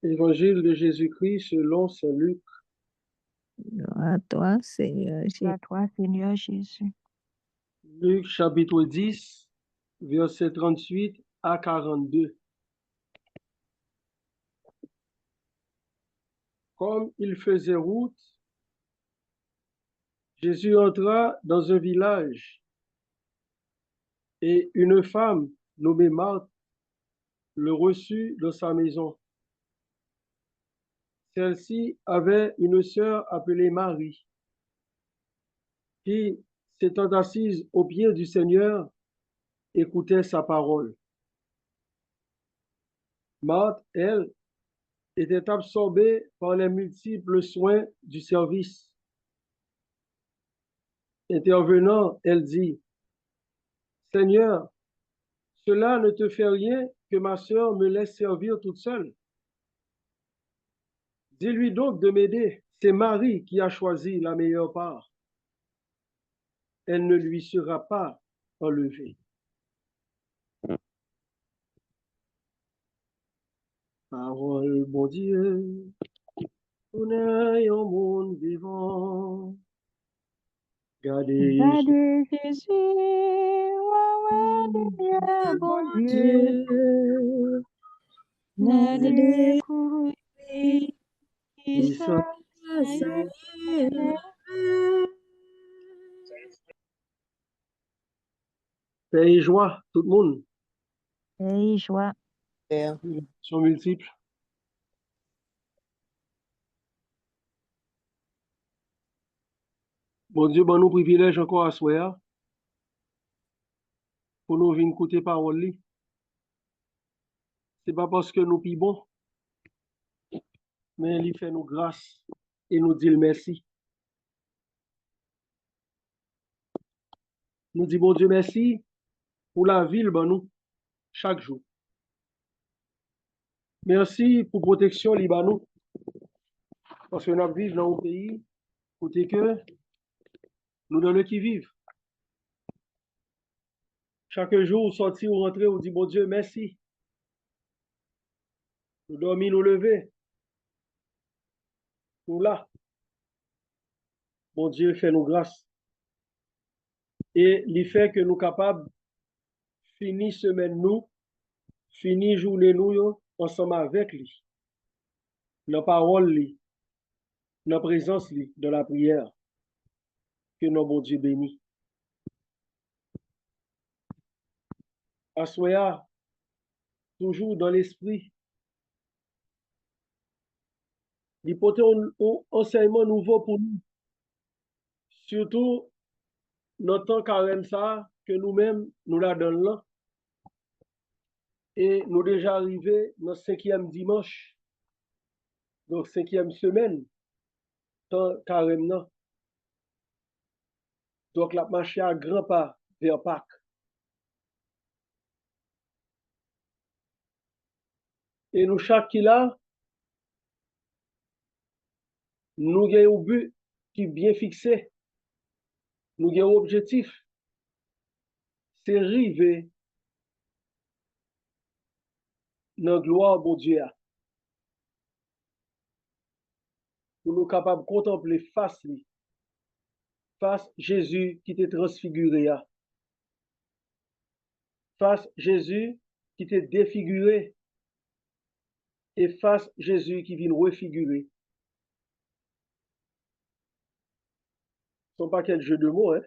Évangile de Jésus-Christ selon saint Luc. Gloire à toi, Seigneur À Jésus. toi, Seigneur Jésus. Luc chapitre 10, versets 38 à 42. Comme il faisait route, Jésus entra dans un village et une femme nommée Marthe le reçut dans sa maison. Celle-ci avait une sœur appelée Marie, qui, s'étant assise aux pieds du Seigneur, écoutait sa parole. Marthe, elle, était absorbée par les multiples soins du service. Intervenant, elle dit, Seigneur, cela ne te fait rien que ma sœur me laisse servir toute seule. Dis-lui donc de m'aider. C'est Marie qui a choisi la meilleure part. Elle ne lui sera pas enlevée. Parole, bon Dieu, on est au monde vivant. Gardez Gardez Jésus, ouais, lumière, bon Dieu. Ne découvrir ça. paix et joie, tout le monde. Et joie. Sont multiples. Bon Dieu, bon nous privilège encore à soir pour nous venir écouter parole. C'est pas parce que nous pi bon, mais il fait nous grâce et nous dit merci. Nous dit bon Dieu merci pour la ville, ben nous, chaque jour. Merci pour protection Libanon, parce que nous vivons dans un pays côté que nous dans le qui vivent. Chaque jour, sortir ou rentrer, on dit bon Dieu merci. Nous dormir, nous lever. Nous là. Bon Dieu fait nous grâce. Et il fait que nous capables finir semaine nous, finir journée nous ensemble avec lui. Dans la parole lui, dans la présence lui, dans la prière. Que notre bon Dieu bénit. Assoya, toujours dans l'esprit. Il porte un enseignement nouveau pour nous. Surtout, notre temps carême ça, que nous-mêmes, nous la donnons là. Et nous déjà arrivés dans le 5e dimanche, donc 5e semaine, temps carême là. Donc la marche à grands pas vers Pâques. Et nous, chaque qui là, nous avons un but qui est bien fixé. Nous avons un objectif. C'est arriver dans la gloire de Dieu. Pour nous capables de contempler face Jésus qui t'est transfiguré. Face Jésus qui t'est défiguré. Et face Jésus qui vient refigurer. Ce ne sont pas quel jeu de mots, hein.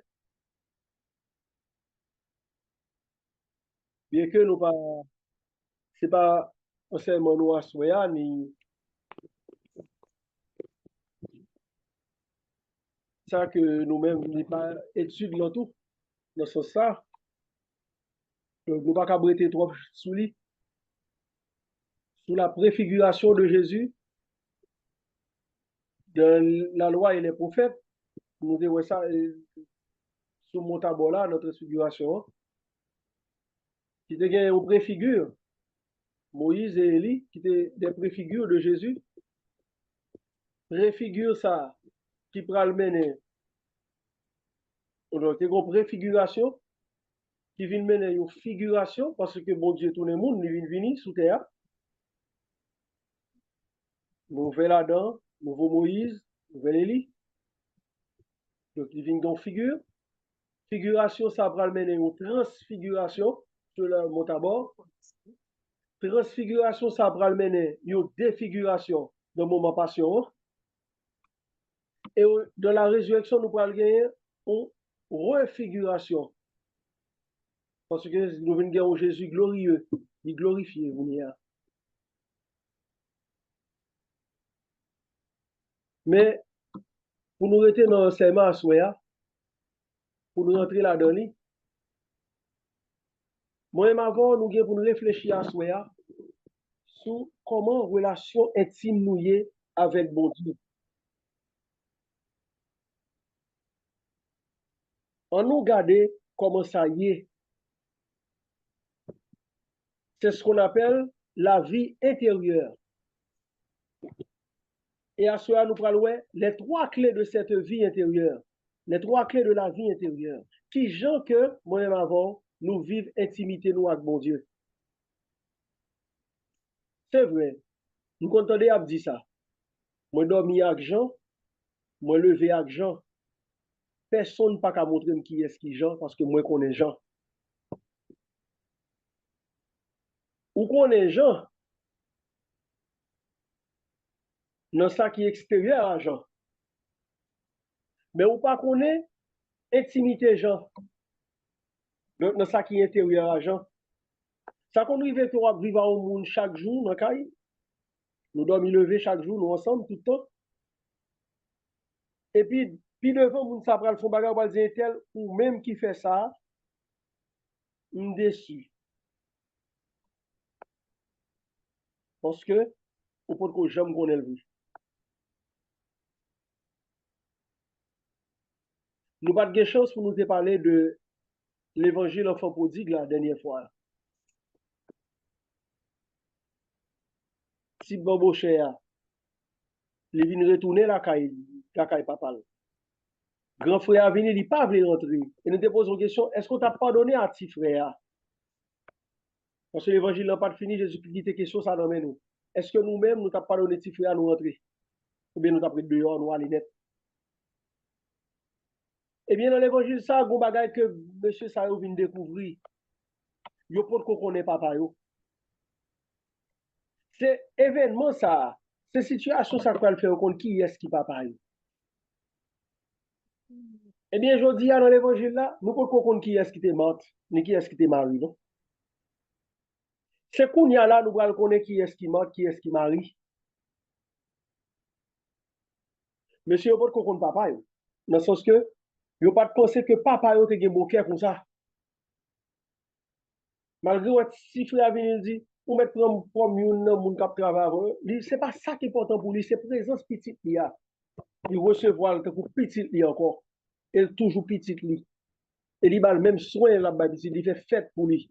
Bien que nous pas, c'est pas enseignement nous à soya, ni ça que nous-mêmes n'est pas étude dans tout, dans ce sens ça. Nous pas qu'à breter trop sous lui, sous la préfiguration de Jésus, de la loi et les prophètes. Nous devons ça sous mon tableau là, notre figuration, qui était une préfigure. Moïse et Élie, qui étaient des préfigures de Jésus, préfigure ça, qui prend le mener. Donc, il y a une préfiguration qui vient mener une figuration parce que bon Dieu, tout le monde, il vient venir sous terre. Nouvel Adam, nouveau Moïse, nouvel Élie. Donc, il vient dans figure. Figuration, ça va mener une transfiguration sur le mot à bord. Transfiguration, ça va mener une défiguration de moment passion. Et de la résurrection, nous pourrons gagner une refiguration. Parce que nous venons gagner Jésus glorieux, il glorifié, vous n'y Mais, pour nous rester dans l'enseignement à Soya, pour nous rentrer là-dedans, moi-même avant, nous avons pour nous réfléchir à Soya sur comment relation intime nous y est avec bon Dieu. On nous regarde comment ça y est. C'est ce qu'on appelle la vie intérieure. Et à cela, nous parlons les trois clés de cette vie intérieure. Les trois clés de la vie intérieure. Qui gens que, moi-même avant, nous vivons intimité nous avec bon Dieu. C'est vrai. Nous entendons à dire ça. Moi dormi avec Jean, moi levé avec Jean. Personne n'a pas qu'à montrer qui est qui Jean parce que moi connais Jean. Ou connais Jean dans ça qui est extérieur à Jean. Mais ou pas connaît intimité Jean dans ça qui est intérieur à Jean. Ça qu'on arrive à vivre au monde chaque jour dans caille. Nous dormons lever chaque jour nous ensemble tout le temps. Et puis devant moun ça pral font bagarre pour dire tel ou même qui fait ça, on déçu parce que ou peut que j'aime connaît le vie. Nous pas de chance pour nous te parler de l'évangile enfant prodigue la dernière fois. Si Bobo Chéa, il vient retourner la caille papa. Grand frère a venu, il pas voulu rentrer. Et nous te posons une question, est-ce qu'on t'a pardonné à petit frère? Parce que l'évangile n'a pas fini, Jésus dit tes questions, ça dans nous. Est-ce que nous-mêmes, nous t'avons pardonné petit frère à nous rentrer? Ou bien nous t'avons pris dehors, nous aller net? Eh bien, dans l'évangile, ça, il y a un bagage que M. Sayo vient découvrir. Il n'y a pas de connaît papa. C'est événement ça. C'est situation ça qu'on fait compte qui est-ce qui papa. Eh bien, je dis dans l'évangile là, nous ne pouvons pas comprendre qui est-ce qui est mort, ni qui est-ce qui est marié. Non? C'est qu'on y a là, nous allons connaître qui est-ce qui mort, qui est-ce qui marie. Monsieur, il ne peut pas comprendre papa. Dans le sens que, il ne pas penser que papa a un bon cœur comme ça. Malgré que si frère vient dire, ou mettre comme moun k'ap travailler, c'est pas ça qui est important pour lui, c'est présence petite li a. Il recevoir le pour petite li encore. Elle toujours petite li. Et il a le même soin là bas il fait fête pour lui.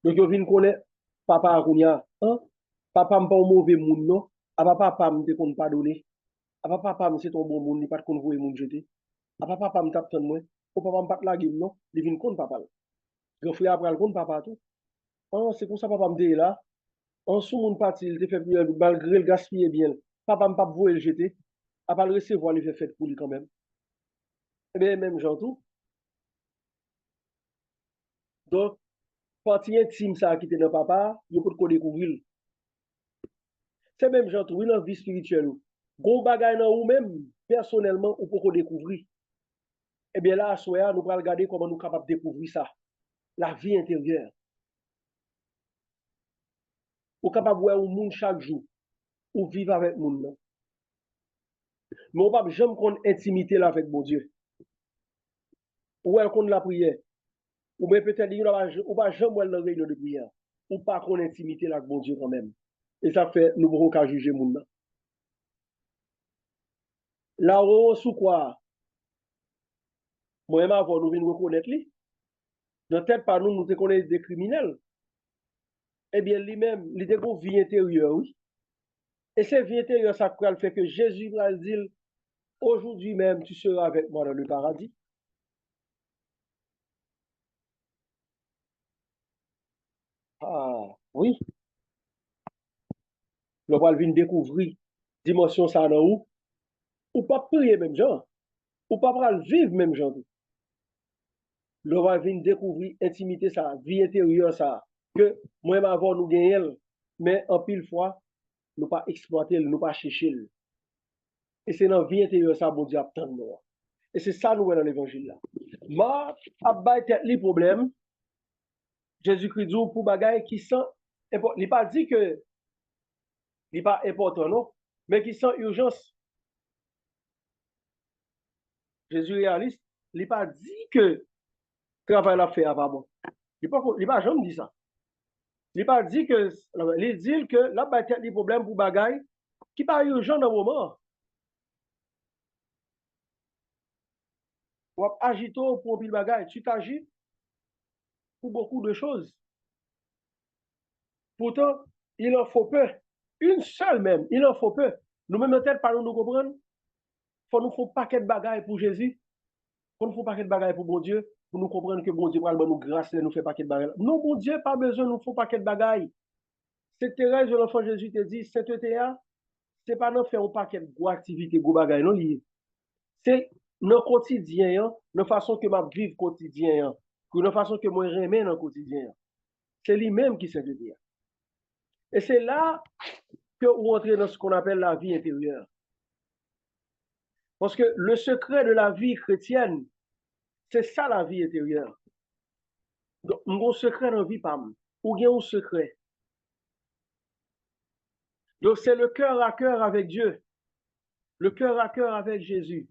Donc il vient connaître papa Akounia, hein? Papa m'pa un mauvais moun non. Ah papa m'te kon pardonner. Ah papa c'est ton bon moun, il pas kon voyer moun jeter. Ah papa m'tap ton moi. Ou papa m'pas la gueule non, il vient kon papa. Grand frère après le kon papa tout. Ah c'est comme ça papa m'te là. En sous mon parti, il te fait malgré le gaspiller bien. Papa m'a pas voué le jeter. À pas le recevoir, il fait fête pour lui quand même. Eh bien, même genre tout. Donc, partie intime ça qui était dans papa, il peut qu'on découvrir. C'est même genre tout, dans la vie spirituelle. Gon bagay nan ou même, personnellement, ou peut qu'on découvrir. Eh bien là, à soya, nous allons regarder comment nous sommes capables de découvrir ça. La vie intérieure. Ou capable de voir un monde chaque jour. Ou vivre avec le monde. Mais on ne peut jamais qu'on intimité là avec mon Dieu. Ou elle qu'on la prière. Ou bien peut-être ou pas jamais dans réunion de prière. Ou pas qu'on intimité là avec bon Dieu quand même. Et ça fait, nous pourrons qu'à juger moun nan. Là, on sous quoi? Moi-même avant, nous venons reconnaître lui. Dans tête par nous, nous te connaissons des criminels. Eh bien, lui-même, il a une vie intérieure, oui. Et cette vie intérieure, ça fait que Jésus va dire, aujourd'hui même, tu seras avec moi dans le paradis. Ah, oui. Le va venir découvrir dimension ça dans ou pas prier même genre, ou pas vivre même genre. Le va venir découvrir intimité ça, vie intérieure ça, que moi avant nous gagner, mais en pile fois, nous pas exploiter, nous pas chercher. Et c'est dans la vie intérieure ça, bon Dieu, attend nous. Et c'est ça nous dans l'évangile là. Ma abay tête les problèmes, Jésus-Christ dit pour bagaille qui sont important. Il n'a pas dit que il n'est pas important, non, mais qui sont urgence. Jésus réaliste, il n'a pas dit que le travail l'a fait avant bon. Il n'a pas jamais dit ça. Il n'a pas dit que, il dit que là, il y a des problèmes pour bagaille qui pas urgent dans le moment. Ou agito pour pile bagaille, tu t'agis pour beaucoup de choses. Pourtant, il en faut peu. Une seule même, il en faut peu. Nous-mêmes, peut-être, par nous comprendre, faut nous faire un paquet de bagailles pour Jésus. Faut nous faire un paquet de bagailles pour bon Dieu, pour nous comprendre que bon Dieu va nous grâce et nous fait paquet de bagailles. Non, bon Dieu, pas besoin de nous faire un paquet de bagailles. C'est Thérèse de l'enfant Jésus te dit, sainteté, c'est pas nous faire un paquet de activités, de bagailles, non lié. C'est notre quotidien, notre façon que je vivre quotidien, notre façon que moi remets dans le quotidien. C'est lui-même qui sainteté. Et c'est là que vous entrez dans ce qu'on appelle la vie intérieure. Parce que le secret de la vie chrétienne, c'est ça la vie intérieure. Donc, mon secret dans la vie, pam, ou bien un secret. Donc, c'est le cœur à cœur avec Dieu, le cœur à cœur avec Jésus.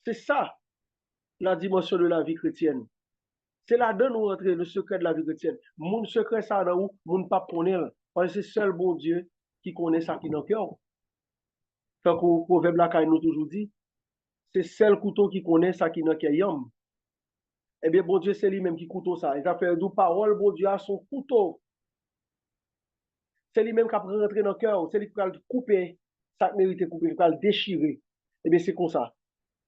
C'est ça la dimension de la vie chrétienne. C'est là-dedans nous rentrer le secret de la vie chrétienne. Mon secret, ça dans où mon pas connaît. Parce que c'est seul bon Dieu qui connaît ça qui est dans le cœur. Tant qu'au proverbe là, nous toujours dit, c'est seul couteau qui connaît ça qui est dans le cœur. Eh bien, bon Dieu, c'est lui-même qui couteau ça. Il a fait d'où parole, bon Dieu, à son couteau. C'est lui-même qui a rentré dans le cœur. C'est lui qui a coupé, ça mérite couper, qui a déchirer. Eh bien, c'est comme ça.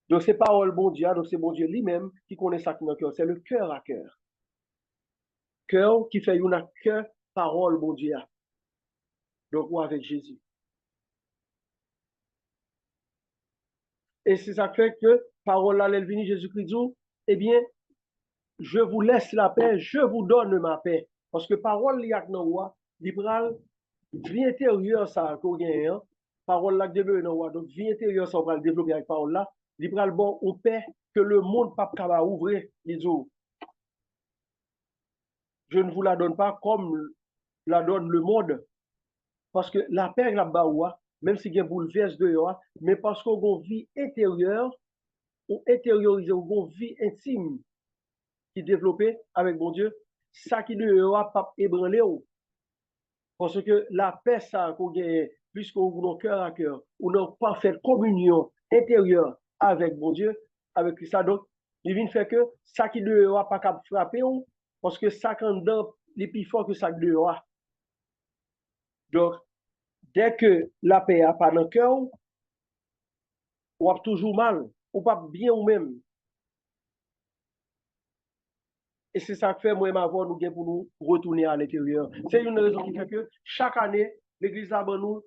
Donc, c'est parole, bon Dieu, donc c'est bon Dieu lui-même qui connaît ça qui est dans le cœur. C'est le cœur à cœur. Cœur qui fait une cœur, parole, bon Dieu. Donc, ou avec Jésus. Et c'est ça fait que, parole là, elle vient, Jésus-Christ dit, eh bien, je vous laisse la paix, je vous donne ma paix. Parce que parole, il y a dans roi, libéral, vie intérieure, ça, qu'on gagne, hein. Parole là, demeure dans roi. Donc, vie intérieure, ça, on va le développer avec parole là. Libéral, bon, on paix que le monde pas capable ouvrir, il dit, je ne vous la donne pas comme la donne le monde. Parce que la paix, la baoua, même si il y a un bouleverse dehors, mais parce qu'on a une vie intérieure, ou intériorisée, ou une vie intime qui est développée avec mon Dieu, ça qui dehors pas ébranlé. Parce que la paix, ça, qu'on gagne, puisqu'on a cœur à cœur, on a parfaite communion intérieure avec mon Dieu, avec ça. Donc, il vient faire que ça qui dehors pas capable frapper, parce que ça, quand dedans, il est plus fort que ça qui dehors. Donc, dès que la paix n'a pas dans le cœur, on a toujours mal, ou pas bien ou même. Et c'est ça que fait, moi et ma voix, nous pour nous retourner à l'intérieur. C'est une raison qui fait que chaque année, l'église là, nous,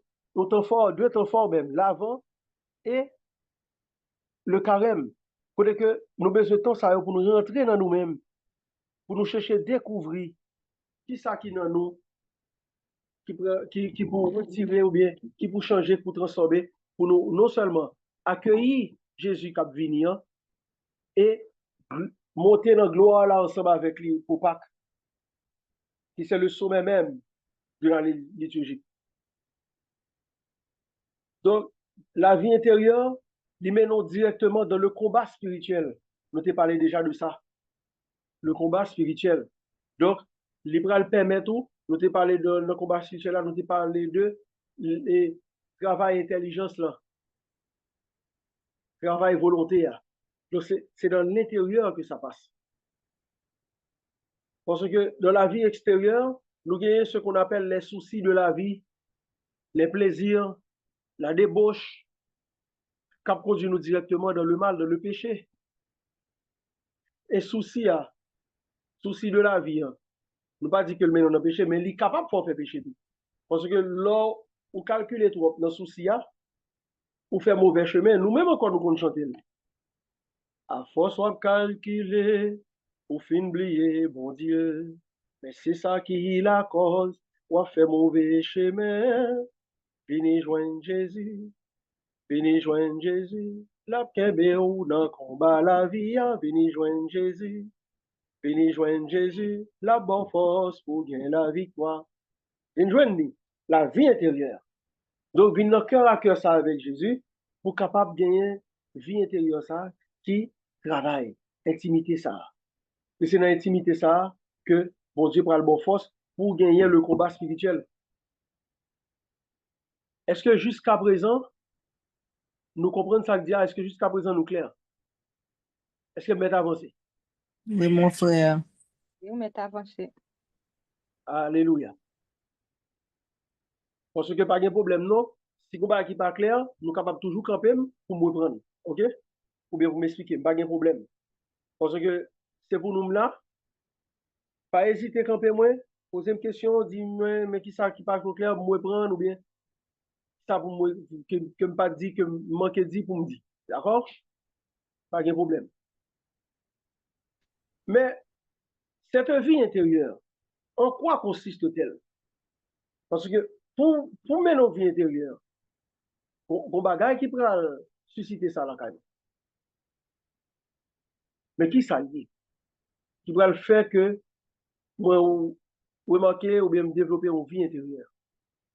temps fort, deux temps forts même, l'avant et le carême. Pour que nous besoin de temps ça pour nous rentrer dans nous-mêmes, pour nous chercher à découvrir qui ça qui dans nous, qui pour retirer ou bien qui pour changer, pour transformer, pour nous non seulement accueillir Jésus qui venir et monter dans la gloire là ensemble avec lui pour Pâques, qui c'est le sommet même de la liturgie. Donc, la vie intérieure, il mène directement dans le combat spirituel. Nous t'ai parlé déjà de ça. Le combat spirituel. Donc, l'Ibral permet tout. Nous t'ai parlé de le combat spirituel là, nous t'ai parlé de le travail intelligence là. Travail volontaire. Donc, c'est dans l'intérieur que ça passe. Parce que dans la vie extérieure, nous gagnons ce qu'on appelle les soucis de la vie, les plaisirs, la débauche, qui conduit nous directement dans le mal, dans le péché. Et souci de la vie. Nous pas dire que le mène dans le péché, mais il est capable de faire péché. Parce que là, ou calculer trop dans souci, ou faire mauvais chemin, nous-mêmes encore nous chanter. À force, on calculer, ou fin oublier, bon Dieu. Mais c'est ça qui la cause, on fait mauvais chemin. Vini joindre Jésus, vini joindre Jésus. La kembe ou nan combat la vie, vini joindre Jésus. Vini joindre Jésus, la bonne force pour gagner la victoire. Vini joindre la vie intérieure. Donc, vini dans cœur à cœur ça avec Jésus, pour capable de gagner vie intérieure ça, qui travaille, intimité ça. Et c'est dans l'intimité ça que bon Dieu prend la bonne force pour gagner le combat spirituel. Est-ce que jusqu'à présent, nous comprenons ça que dit, est-ce que jusqu'à présent nous clair? Est-ce que m'est avancé? Oui, mon frère. Nous mettons avancé. Alléluia. Parce que pas de problème, non. Si vous n'avez pas clair, nous sommes capables toujours camper pour me prendre. OK? Ou bien vous m'expliquer, pas de problème. Parce que c'est pour nous là. Pas hésiter à camper moi. Poser une question, dis-moi, mais qui ça qui pas clair pour me prendre ou bien ça pour moi, que me pas dit, que manque dit pour me dire. D'accord? Pas de problème. Mais cette vie intérieure, en quoi consiste-t-elle? Parce que pour mener nos vies intérieures, pour bagage qui peut susciter ça là quand même. Mais qui ça dit? Qui va le faire que moi remarquer ou bien me développer une vie intérieure.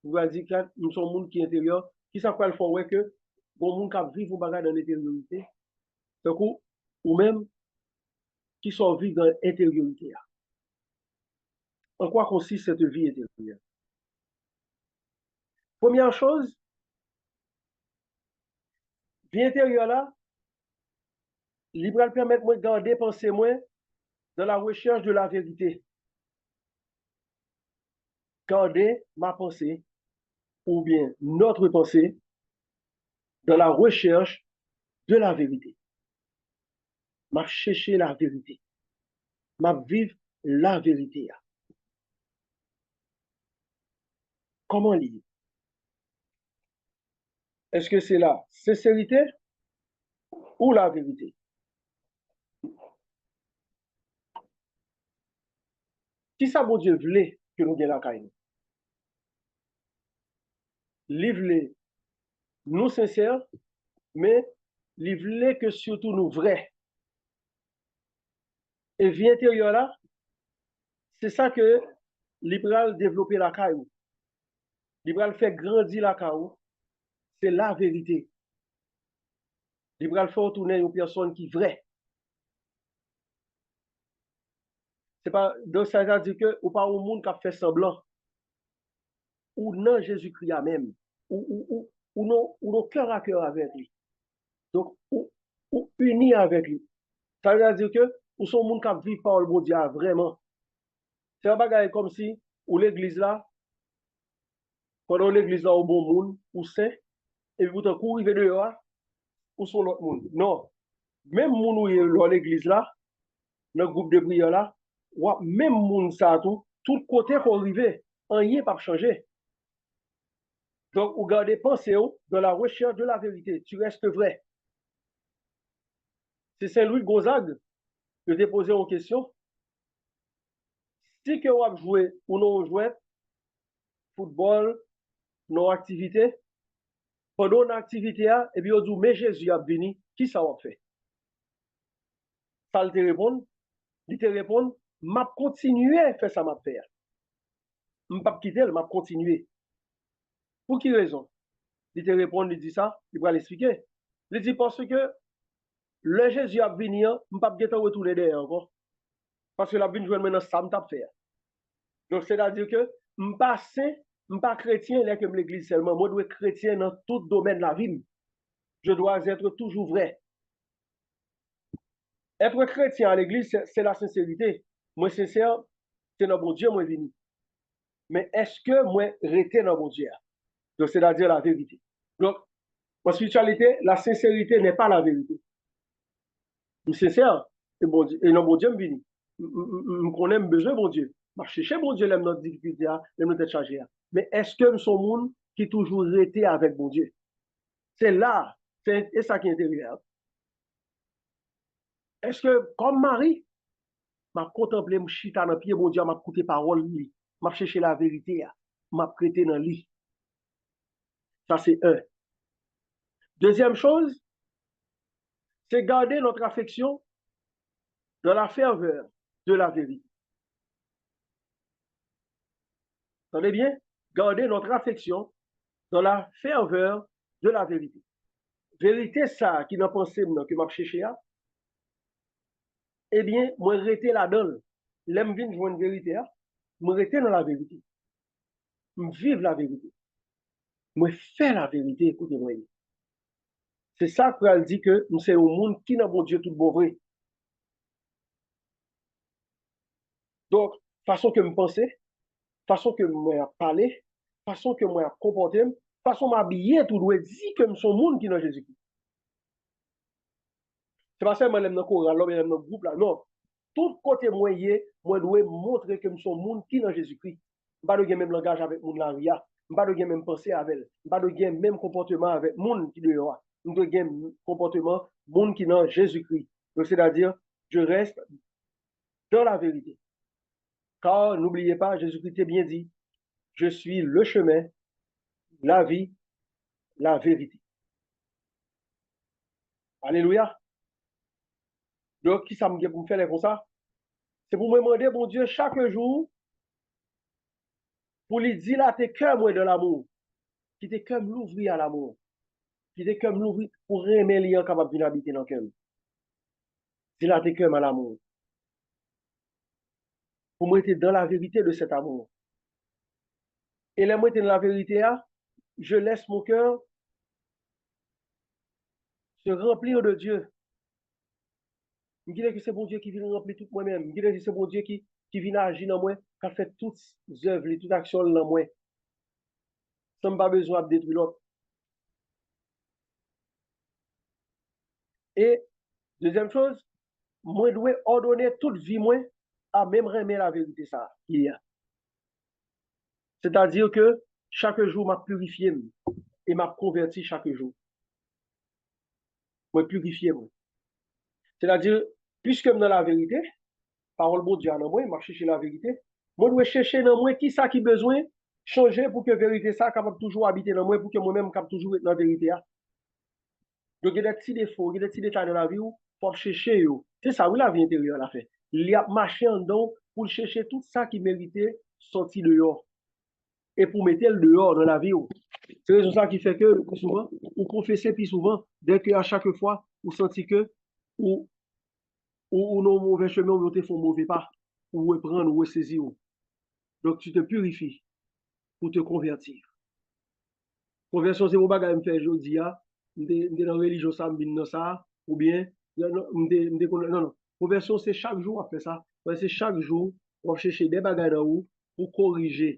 Vous va dire que nous sommes un monde qui est intérieur, qui ça peut le faire ouais que bon monde qui vivre bagage dans l'intériorité. Donc ou même qui sont vivre dans l'intériorité. En quoi consiste cette vie intérieure? Première chose, vie intérieure là, il va permettre moi de garder penser moi dans la recherche de la vérité. Garder ma pensée ou bien notre pensée dans la recherche de la vérité. M'a chercher la vérité. M'a vivre la vérité. Comment lire? Est-ce que c'est la sincérité ou la vérité? Qui ça, bon Dieu, voulait que nous gagnions la caille? Il voulait nous sincères, mais il voulait que surtout nous vrais. Et vie intérieure là, c'est ça que l'ibral développer la caille. L'ibral fait grandir la caille. C'est la vérité. L'ibral fait retourner une personne qui est vraie. C'est pas, donc ça veut dire que, ou pas au monde qui a fait semblant. Ou non Jésus-Christ a même. Ou non cœur à cœur avec lui. Donc, ou unis avec lui. Ça veut dire que, ou son monde qui vit par le bon Dieu vraiment. C'est un bagage comme si, ou l'église là, pendant l'église là, au bon monde, ou saint, et puis vous t'en courez dehors, ou son l'autre monde. Non. Même monde où est l'église là, dans le groupe de prière là, ou même monde ça tout côté qu'on arrive, rien pas changer. Donc, vous gardez pensée dans la recherche de la vérité. Tu restes vrai. C'est Saint-Louis Gonzague que j'ai posé une question. Si que vous avez joué ou non joué, football, non activité, pendant l'activité, et puis vous dit, mais Jésus a venu, qui ça va faire? Ça te répond, il te répond, m'a continué à faire ça, m'a faire. Je ne pas quitter, m'a continué. Pour quelle raison? Il te répond, il dit ça, il va l'expliquer. Il dit parce que le Jésus a venu, je ne pas retourner derrière encore. Parce que la vie jouer maintenant, ça m'a fait. Donc, c'est-à-dire que je ne suis pas saint, je ne suis pas chrétien, là, comme l'église seulement. Moi, je dois être chrétien dans tout domaine de la vie. Je dois être toujours vrai. Être chrétien à l'église, c'est la sincérité. Moi, sincère, c'est dans mon Dieu, moi, venu. Mais est-ce que moi, rester dans mon Dieu? Donc, c'est-à-dire la vérité. Donc, en spiritualité, la sincérité n'est pas la vérité. Je suis sincère, et bon Dieu, et dans mon Dieu, je venu. Je connais besoin de mon Dieu. Je cherche mon Dieu, l'aime notre difficulté, l'aime notre chargé. Mais est-ce que son monde qui toujours été avec mon Dieu. C'est là, c'est ça qui est intérieur. Est-ce que, comme Marie, m'a contemplé, m'a chita dans pied, mon Dieu, m'a écouté parole, m'a cherché la vérité, m'a prêté dans lit. Ça, c'est un. Deuxième chose, c'est garder notre affection dans la ferveur de la vérité. Entendez bien? Garder notre affection dans la ferveur de la vérité. Vérité, ça, qui n'a pensé que m'a cherché, eh bien, moi, rester là-dedans. L'aime vient jouer une vérité, moi, rester dans la vérité. Moi, vivre la vérité. Moi, faire la vérité, écoutez-moi. C'est ça qu'elle dit que nous sommes un monde qui n'a bon Dieu tout bon vrai. Donc, façon que me penser, façon que moi parler, façon que moi comporter, façon m'habiller, tout doit dire que nous sommes monde qui n'a Jésus-Christ. C'est pas seulement dans le chorale, dans le groupe là, non. Tout côté moyen, moi dois montrer que nous sommes monde qui n'a Jésus-Christ. Pas de même langage avec moun la ria, pas de même pensée avec elle, pas de même comportement avec monde qui dehors. Nous devons même comportement monde qui n'a Jésus-Christ. Donc c'est-à-dire je reste dans la vérité. Car n'oubliez pas, Jésus-Christ est bien dit, je suis le chemin, la vie, la vérité. Alléluia. Donc, qui ça me dit pour me faire comme ça? C'est pour me demander, bon Dieu, chaque jour, pour lui dilater cœur moi de l'amour, qui était comme l'ouvrir à l'amour, qui était comme l'ouvrir pour aimer les gens capables d'habiter dans le cœur. Dilater cœur à l'amour. Pour moi être dans la vérité de cet amour. Et là, moi, dans la vérité, je laisse mon cœur se remplir de Dieu. Je dis que c'est bon Dieu qui vient remplir tout moi-même. Je dis que c'est bon Dieu qui vient agir dans moi, qui a fait toutes les œuvres, toutes les actions dans moi. Ça n'a pas besoin de détruire l'autre. Et deuxième chose, moi, je dois ordonner toute vie, moi, à même remettre la vérité, ça, qu'il y a. C'est-à-dire que chaque jour, m'a purifié et m'a converti chaque jour. Moi, purifié, moi. C'est-à-dire, puisque dans la vérité, parole de Dieu dans moi, m'a cherché la vérité, moi, je dois chercher dans moi qui ça qui besoin changer pour que la vérité ça capable toujours habiter dans moi, pour que moi-même capable toujours être dans la vérité. Donc, il y a des petits défauts, il y a des petits détails dans la vie où il faut chercher. C'est ça, où la vie intérieure l'a fait. Il y a marché en dedans pour chercher tout ça qui méritait sortir dehors. Et pour mettre le dehors dans la vie. C'est ça qui fait que, plus souvent, ou confesser plus souvent, dès qu'à chaque fois, vous sentez que, ou nos mauvais chemins, ou te font mauvais pas, ou reprendre, ou saisir. Donc, tu te purifies pour te convertir. Conversion, c'est mon bagage me fait aujourd'hui, dans la religion, ça, dans ça, ou bien, non, non. Conversion, c'est chaque jour après ça. C'est chaque jour, on va chercher des bagages dans vous pour corriger,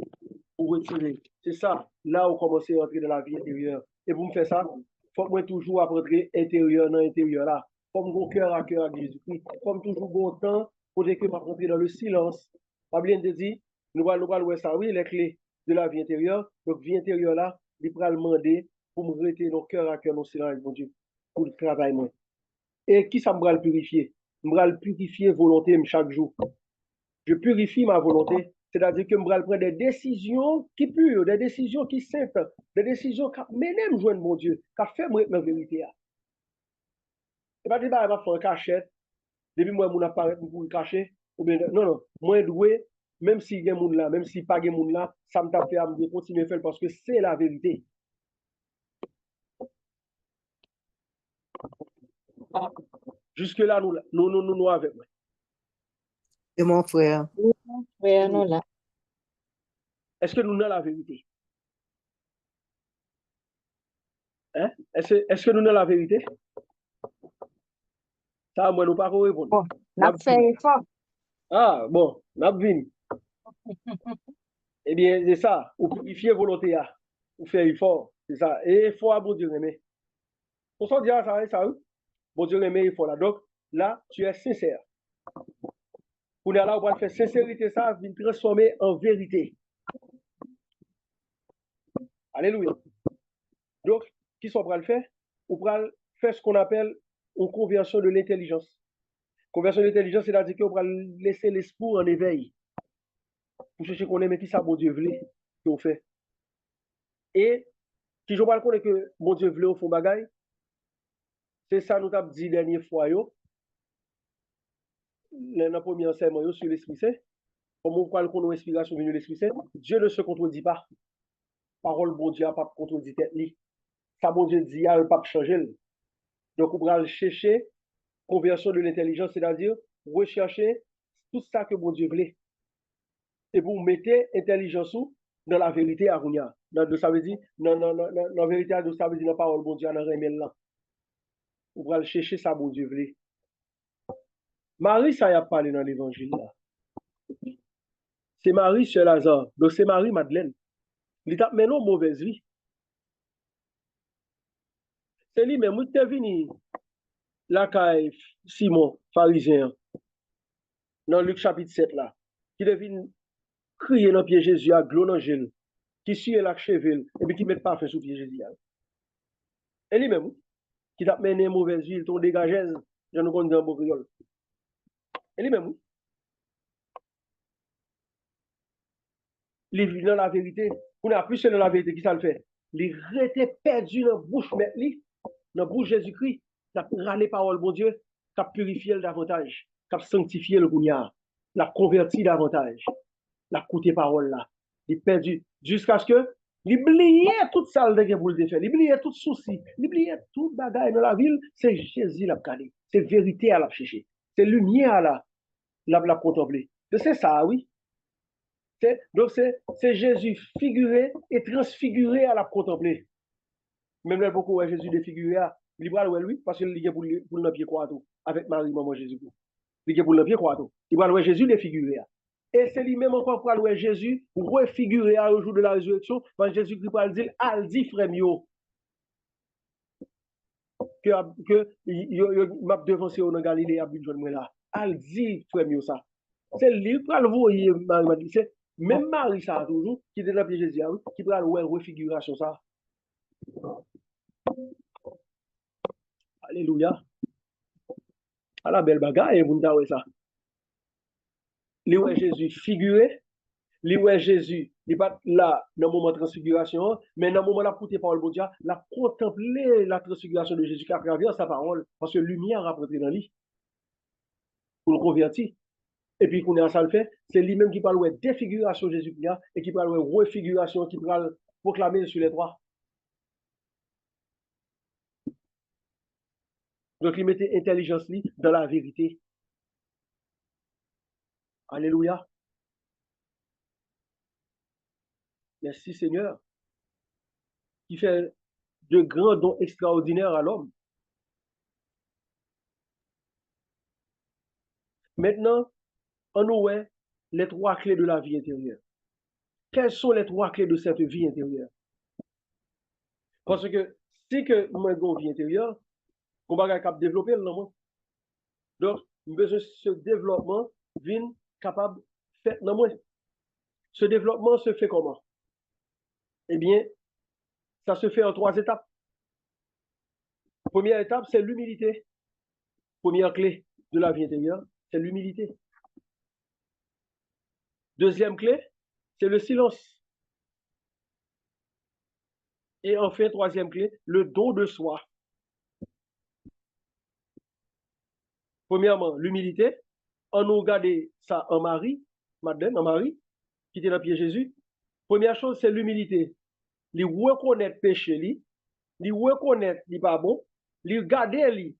pour retirer. C'est ça, là, on commence à entrer dans la vie intérieure. Et pour me faire ça, il faut que moi toujours rentrer intérieur dans l'intérieur là. Comme mon cœur à cœur avec Jésus-Christ. Comme toujours bon temps, pour que je rentrer dans le silence. Pas bien de dire, nous allons voir ça, oui, les clés de la vie intérieure. Donc, vie intérieure là, il va demander pour me rester nos cœur à cœur, dans le silence avec mon Dieu, pour le travail. Moi. Et qui ça me va le purifier? Je vais le purifier volonté chaque jour. Je purifie ma volonté. C'est-à-dire que je vais prendre des décisions qui pures, des décisions qui saintes, des décisions qui m'aiment joindre mon Dieu, qui fait moi ma vérité. Et pas dire, bah, je vais faire un cachette, depuis moi, je vais apparaître pour le cacher. Ou bien, non, non, moi, je dois, même si il y a des gens là, même si pas de gens là, ça me tape à me continuer à faire parce que c'est la vérité. Jusque-là, nous avec moi. Et mon frère. Frère, nous là. Est-ce que nous avons la vérité? Hein? Est-ce que nous avons la vérité? Ça, moi, nous ne pouvons pas répondre. Bon, n'a fait effort. Ah, bon, n'a pas vu. Eh bien, c'est ça. Ou purifier volonté, ou faire effort. C'est ça. Et il faut à bon Dieu aimer. On s'en dit à ça, ça, bon Dieu aimer, il faut là. Donc, là, tu es sincère. Pour là, on va faire sincérité, ça, va transformer en vérité. Alléluia. Donc, qui sont pour le faire? On va faire ce qu'on appelle une conversion de l'intelligence. Conversion de l'intelligence, c'est-à-dire qu'on va laisser l'esprit en éveil pour chercher qu'on aime qui ça, bon Dieu, voulait qu'on fait. Et si je parle qu'on est que bon Dieu voulait au fond bagaille, c'est ça nous avons dit dernière fois, dans le premier enseignement sur l'Esprit Saint. Comme on parle qu'on a inspiration venue de l'Esprit Saint, Dieu ne se contredit pas. Parole bon Dieu n'a pas contredit tête li. Ça bon Dieu dit, il n'a pas changé. Donc on va chercher conversion de l'intelligence, c'est-à-dire rechercher tout ça que bon Dieu voulait. Et pour mettre intelligence dans la vérité à Rounia. Ça veut dire, dans la vérité, ça veut dire la parole bon Dieu dans remède là. On va chercher ça bon Dieu voulait. Marie, ça y a parlé dans l'évangile là. C'est Marie, c'est Lazare. Donc c'est Marie Madeleine. Il a mené une mauvaise vie. C'est lui-même qui est venu la caille Simon, pharisien, dans Luc chapitre 7 là, qui devine crier dans le pied Jésus à glou dans gel, qui suit la cheville et puis qui met pas fait sous pied Jésus. Et lui-même qui a mené une mauvaise vie, il tombe dégagé, je nous connais un beau créole. Et lui-même, il vit dans la vérité. On a plus dans la vérité, qui ça le fait? Il était perdu dans la bouche, dans la bouche Jésus-Christ, qui a râlé parole, bon Dieu, qui a purifié davantage, qui a sanctifié le Gougnard, l'a converti davantage, l'a coûté parole là. Il est perdu jusqu'à ce que l'oubliait toute ça de pour le faire, l'oubliait tout souci, l'oubliait tout bagaille dans la ville, c'est Jésus l'a calé, c'est vérité à la chercher, c'est lumière à la contempler. C'est ça, oui. Donc c'est Jésus figuré et transfiguré à la contempler. Même là, beaucoup de Jésus défiguré, il va le lui, parce qu'il est pour le pied quoi tout, avec Marie, maman Jésus. Il est pour le pied quoi tout. Il va le Jésus défiguré. Et c'est lui-même encore pour le Jésus, refiguré au jour de la résurrection, quand Jésus qui va dire, al dit frère mio, que m'a devancé au Galilée à Budjon là. Al dit frère mio ça. C'est lui qui va le voir, Marie, c'est même Marie ça toujours, qui est dans le pied Jésus, qui va le voir refiguration ça. Alléluia. À la belle bagaille, vous n'avez ça. Li ouais Jésus figuré, li ouais Jésus, il pas là dans le moment de transfiguration, mais dans le moment de la coûté parole bon Dieu, la contempler la transfiguration de Jésus qui a travers sa parole, parce que lumière a rentré dans lui pour le convertir. Et puis, qu'on est à ça le fait, c'est lui-même qui parle de défiguration de Jésus et qui parle de refiguration, qui parle proclamer sur les trois. Donc, il mettait intelligence dans la vérité. Alléluia. Merci Seigneur, qui fait de grands dons extraordinaires à l'homme. Maintenant, on nous voit les trois clés de la vie intérieure. Quelles sont les trois clés de cette vie intérieure? Parce que si que moi j'ai une vie intérieure, on va capable de développer le nom. Donc, besoin ce développement vient capable de faire dans moi. Ce développement se fait comment? Eh bien, ça se fait en trois étapes. Première étape, c'est l'humilité. Première clé de la vie intérieure, c'est l'humilité. Deuxième clé, c'est le silence. Et enfin, troisième clé, le don de soi. Premièrement, l'humilité. On nous regarde ça en Marie, Madeleine, en Marie, qui était dans le pied Jésus. Première chose, c'est l'humilité. Il reconnaître péché, il reconnaître qu'il n'est pas bon, il regarder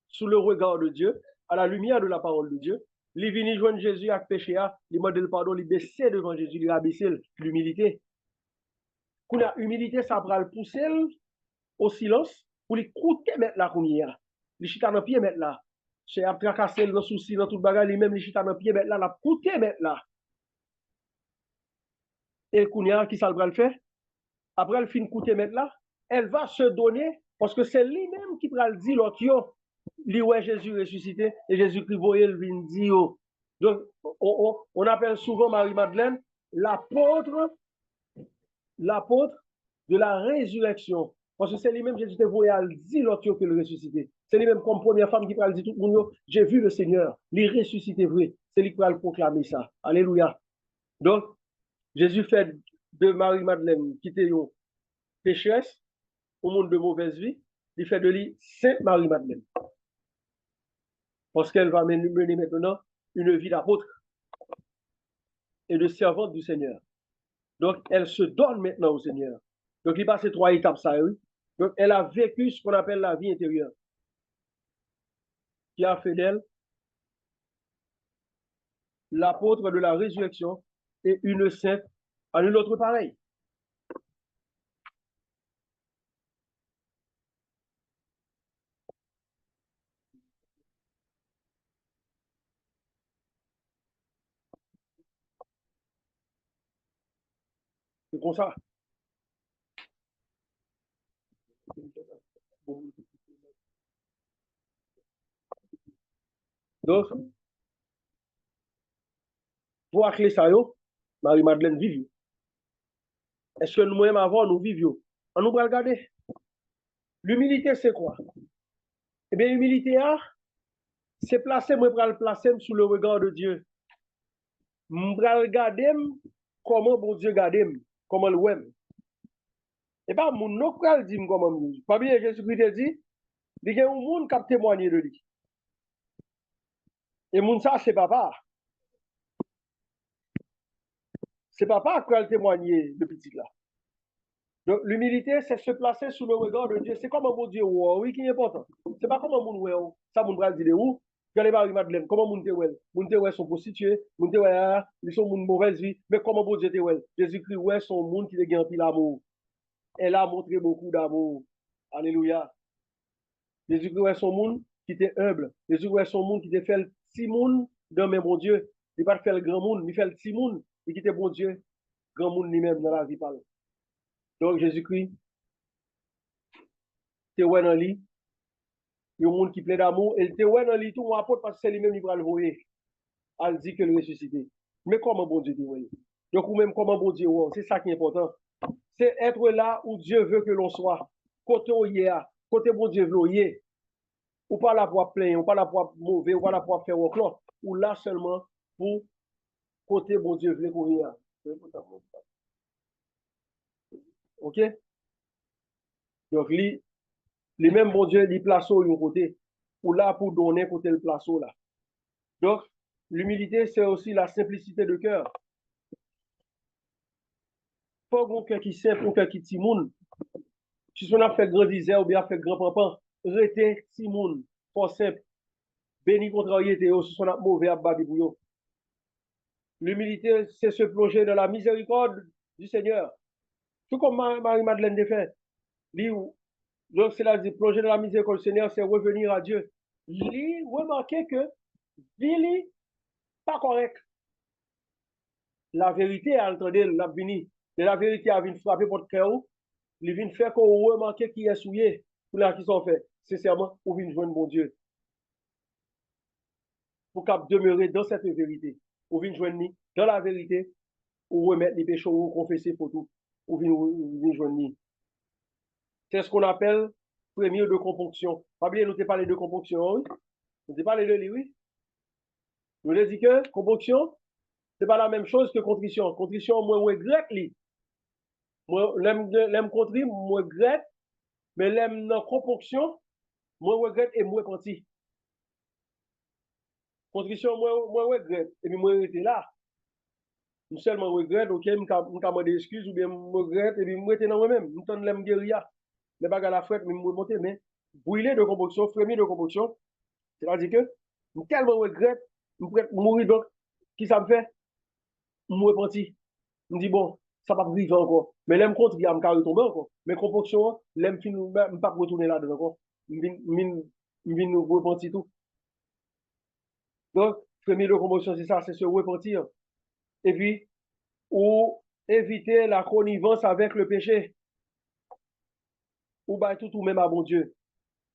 sous le regard de Dieu, à la lumière de la parole de Dieu. Il vient joindre Jésus avec péché, il demande le pardon, il baisse devant Jésus, il rabaisse l'humilité. Quand la humilité, ça va le pousser au silence pour l'écouter mettre la lumière. Les chita dans pied mettre là. C'est après casser le souci dans toute bagarre, lui-même les chita dans pied mettre là, la coûter mettre là. Et Kounia, qui ça le faire? Après, elle finit coûter mettre là, elle va se donner parce que c'est lui-même qui va le dire l'autre yo. Lui, ouais, Jésus ressuscité et Jésus-Christ voyait le vin dit yo. Donc, on appelle souvent Marie-Madeleine l'apôtre de la résurrection. Parce que c'est lui-même, Jésus te voyait à dire l'autre que le ressuscité. C'est lui-même comme première femme qui parle dire tout le monde, j'ai vu le Seigneur, il ressuscité vrai. C'est lui qui va le proclamer ça. Alléluia. Donc, Jésus fait de Marie-Madeleine, qui était une pécheresse, au monde de mauvaise vie, il fait de lui Sainte Marie-Madeleine. Parce qu'elle va mener maintenant une vie d'apôtre et de servante du Seigneur. Donc, elle se donne maintenant au Seigneur. Donc, il passe ces trois étapes, ça, oui. Donc, elle a vécu ce qu'on appelle la vie intérieure, qui a fait d'elle l'apôtre de la résurrection et une sainte à une autre pareille. C'est comme ça. Donc, pour clé ça, Marie-Madeleine vive. Est-ce que nous-mêmes avant, nous vivions? On nous va regarder. L'humilité, c'est quoi? Eh bien, l'humilité, c'est placer, moi, pour le placer sous le regard de Dieu. Je vais regarder comment bon Dieu regarde, comment le aime. Et pas mon nom pral dit comment me. Pas bien Jésus-Christ dit, il y a un monde qui a témoigné de lui. Et moun ça c'est papa. C'est papa qui a témoigné de petit là. Donc l'humilité c'est se placer sous le regard de Dieu. C'est comme un bon Dieu oui qui est important. C'est pas comme un monde ouais ça moun pral dire où Regardez Marie-Madeleine, comment moun te ouais? Moun te ouais sont prostitués, moun te ouais ils sont moun mauvaise vie, mais comment bon Dieu te ouais? Jésus-Christ ouais son monde qui te gagne pile l'amour. Elle a montré beaucoup d'amour. Alléluia. Jésus-Christ est son monde qui était humble. Jésus-Christ est son monde qui était fait le petit monde dans même bon Dieu. Il pas fait le grand monde, il fait le petit monde et qui était bon Dieu, grand monde lui-même dans la vie parle. Donc Jésus-Christ, t'es ouais dans lui, il y a un monde qui plaît d'amour, et t'es ouais dans lui tout mon apôtre parce que c'est lui-même qui va le voir. Elle dit que le ressuscité. Mais comment bon Dieu dit oui? Donc ou même comment bon Dieu, c'est ça qui est important. C'est être là où Dieu veut que l'on soit. Côté où il y a, côté bon Dieu veut y est. Ou pas la pour plein, ou pas la pour mauvais, ou pas la pour faire au clan, ou là seulement pour côté bon Dieu veut courir. Ok? Donc, les mêmes bon Dieu, ils placent au côté, ou là pour donner côté le place là. Donc, l'humilité, c'est aussi la simplicité de cœur. Pas un cœur qui simple, un cœur qui timoun. Si on a fait grand disère ou bien fait grand papa, rete timoun, pas simple. Béni contrariété, si on a mauvais à babi bouillon. L'humilité, c'est se plonger dans la miséricorde du Seigneur. Tout comme Marie-Madeleine l'a fait. Donc, c'est là, plonger dans la miséricorde du Seigneur, c'est revenir à Dieu. Lui, remarquez que, lui, pas correct. La vérité, à entendre, la vini. La vérité a venu frapper votre cœur. Il vient faire qu'on remarque qui est souillé. Pour là qui sont faits. Sincèrement, ou vient joindre bon Dieu. Pour qu'à demeurer dans cette vérité. Ou vient joindre dans la vérité. Ou remettre les péchés, ou confesser pour tout. Ou vient joindre. C'est ce qu'on appelle premier de componction. Pas bien, nous t'ai parlé de componction, oui? Nous t'ai parlé de lui, oui? Nous l'ai dit que componction, c'est pas la même chose que contrition. Contrition, moi, regrette, lui. Moi, l'aime contri, moi, regrette, mais l'aime dans componction, moi, regrette et moi, repenti. Contrition, moi, regrette, et puis moi, j'étais là. Je seulement regrette, ok, je me des excuses, ou bien je regrette, et puis moi, j'étais dans moi-même. Je me l'aime guérir. Les bagages à la fête, mais je me monter, mais brûler de componction, frémir de componction, c'est-à-dire que je tellement regrette, je pourrais mourir donc, qui ça me fait? Je me repenti. Je me dis, bon, ça va pas vivre encore. Mais l'aime contre, il y a un carré tombé encore. Mais componction, l'aime fin, je pas retourner là-dedans encore. Je viens nous repentir tout. Donc, premier de composition, c'est ça, c'est se repentir. Et puis, ou éviter la connivence avec le péché. Ou bah tout ou même à bon Dieu.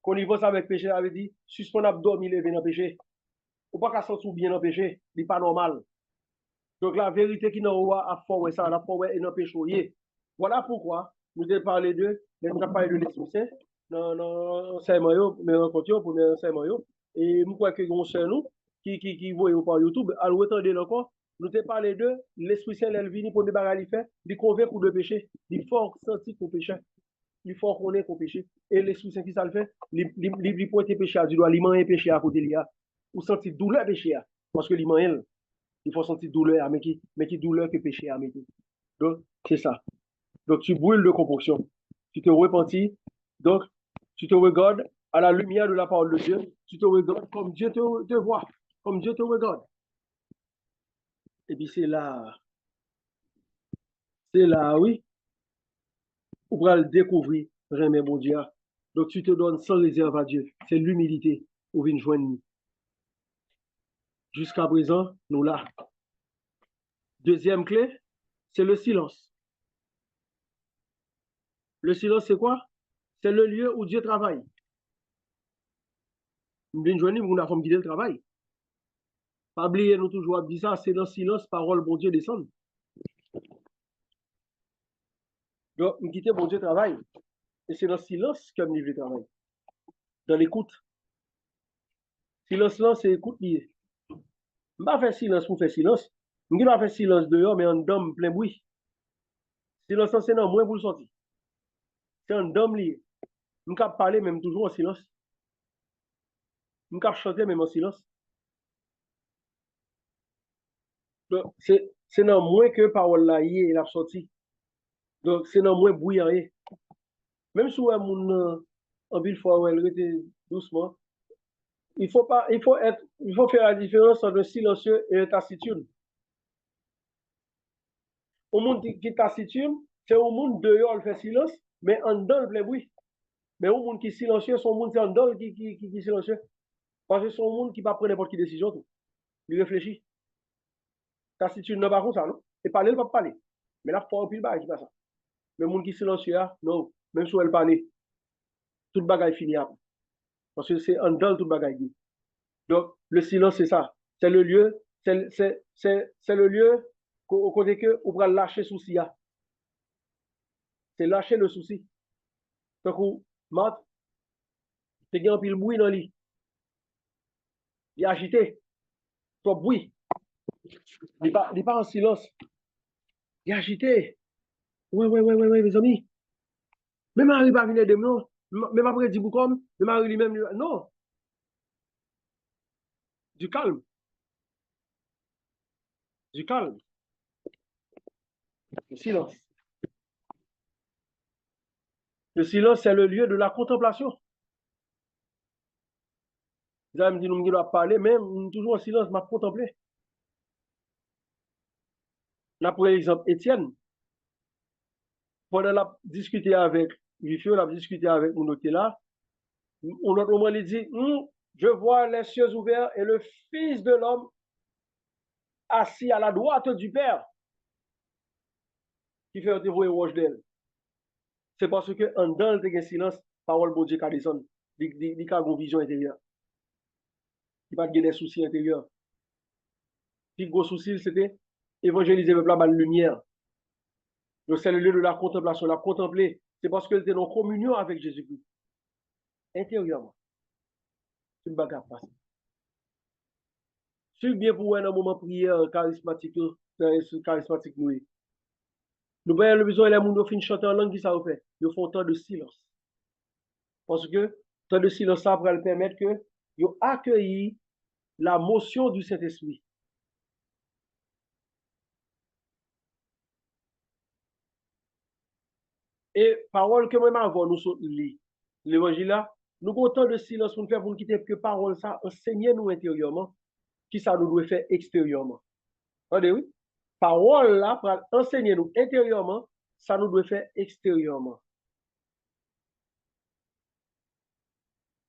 Connivence avec le péché, avait dit, suspend abdomen, il est dans le péché. Ou pas qu'à sentir bien dans le péché, c'est pas normal. Donc la vérité qui n'a pas à faire ça, la foi est dans le péché. Voilà pourquoi nous avons parlé de, nous avons parlé de l'Esprit Saint, dans l'enseignement, mais rencontre, premier enseignement, et nous croyons que nous sommes qui voyons par YouTube, alors retendez encore, nous avons parlé de l'Esprit Saint, il vient pour débarrasser les faits, il convainc pour de péché, il faut sentir qu'on péché, il faut connaître qu'on péché, et l'Esprit Saint qui ça le fait, il pointe péché à du doigt, il mange péché à côté de lui, ou sentir douleur péché, parce que il mange, il faut sentir douleur, mais qui douleur que péché à mettre. Donc, c'est ça. Donc, tu brûles de composition. Tu te repentis. Donc, tu te regardes à la lumière de la parole de Dieu. Tu te regardes comme Dieu te voit, comme Dieu te regarde. Et puis, c'est là, oui, on va le découvrir, vraiment, mon Dieu. Donc, tu te donnes sans réserve à Dieu. C'est l'humilité pour venir joindre nous. Jusqu'à présent, nous là. Deuxième clé, c'est le silence. Le silence, c'est quoi? C'est le lieu où Dieu travaille. Nous venons joindre nous, nous avons guidé le travail. Pas oublier, nous toujours dit ça, c'est dans le silence, parole, bon Dieu descend. Donc, nous quittons bon Dieu travail. Et c'est dans le silence que nous vivons le travail. Dans l'écoute. Silence là, c'est écoute lié. Je ne vais pas faire silence pour faire silence. Je ne vais pas faire silence dehors, mais en dame plein bruit. Silence, c'est non, moins pour le sortir. C'est en dame lié. Je ne peux pas parler même toujours en silence. Je ne peux pas chanter même en silence. Donc, c'est non moins que parole là, il est sorti. Donc, c'est non moins bruit. Même si on a en ville fois où elle était doucement, il faut faire la différence entre silencieux et taciturne. Au monde qui est taciturne, c'est au monde dehors il fait silence, mais en dedans il plein bruit. Mais au monde qui est silencieux, son monde c'est en dedans qui est silencieux. Parce que son monde qui va prendre n'importe quelle décision, tout. Il réfléchit. Taciturne n'a pas comme ça, non? Et parler, il ne va pas parler. Mais là, il faut un pile bail qui passe ça. Mais le monde qui est silencieux, non. Même si elle parle, toute bagaille finit après. Parce que c'est en dedans toute bagaille. Donc, le silence, c'est ça. C'est le lieu, c'est le lieu au côté que on va lâcher souci. C'est lâcher le souci. Donc, Matt, tu as un pile bruit dans le lit. Il est agité. Trop bruit. Il n'est pas en silence. Il est agité. Ouais, mes amis. Même Marie va venir de moi. Même après, dit comme, même Marie lui-même, non. Du calme. Du calme. Le silence. Le silence, c'est le lieu de la contemplation. Vous allez me dire, nous doit parler, même toujours en silence, m'a contemplé. Là, pour exemple, Étienne, pendant la discuter avec Vifio, la discuter avec mon autre là, on a au moins dit, je vois les cieux ouverts et le Fils de l'homme assis à la droite du Père, qui fait dévouer roche d'elle. C'est parce que en dans le silence, parole de Dieu qui descend, il a une vision intérieure. Il n'y a pas de soucis intérieurs. Le gros souci, c'était évangéliser le peuple à la lumière. Donc, c'est le lieu de la contemplation, la contempler. C'est parce qu'elle était en communion avec Jésus-Christ. Intérieurement. C'est une bagarre passe. C'est bien pour un moment de prière charismatique, charismatique nous. Nous voyons le besoin, les gens qui chanter en langue, qui ça fait? Ils font tant de silence. Parce que tant de silence, ça va permettre que ils accueillent la motion du Saint-Esprit. Et parole que moi avant nous lit l'évangile là, nous avons tant de silence pour nous faire pour nous quitter que parole ça enseigner nous intérieurement, qui ça nous doit faire extérieurement. Attendez, oui? Parole là pour enseigner nous intérieurement, ça nous doit faire extérieurement.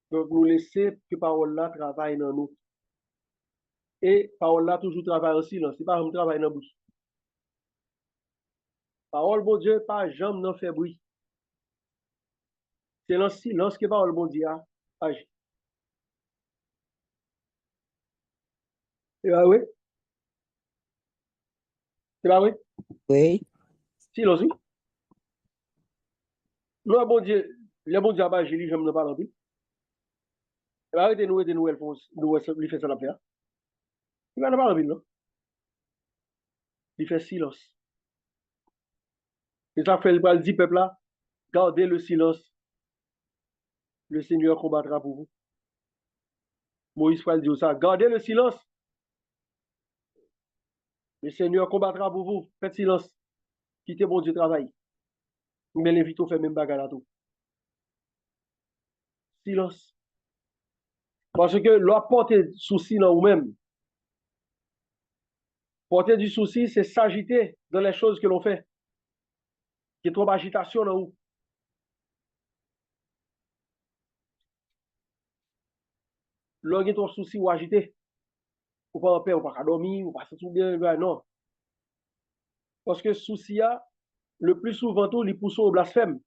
Donc nous laisser que parole là travaille dans nous. Et parole là toujours travaille en silence, c'est pas un travail dans la bouche. Parole bon Dieu, pas jamais n'en fait bruit. C'est dans le silence que parole bon Dieu agit. C'est pas oui? C'est pas oui? Oui. Silence, oui? Non, bon Dieu, le bon Dieu a pas géré, j'aime ne pas l'envie. Arrêtez nous, lui fait ça l'affaire. Il va ne pas l'envie, non? Il fait silence. Et ça fait le dit, peuple là, gardez le silence. Le Seigneur combattra pour vous. Moïse va dire ça. Gardez le silence. Le Seigneur combattra pour vous. Faites silence. Quittez bon Dieu travail. Mais l'invite au fait même bagarre à tout. Silence. Parce que l'on porte souci dans vous-même. Porter du souci, c'est s'agiter dans les choses que l'on fait. Il y a trop d'agitation dans vous. L'on a trop de soucis ou agité. Ou pas en paix, ou pas dormir, ou pas se souvenir. Non. Parce que souci, le plus souvent, tout, il pousse au blasphème.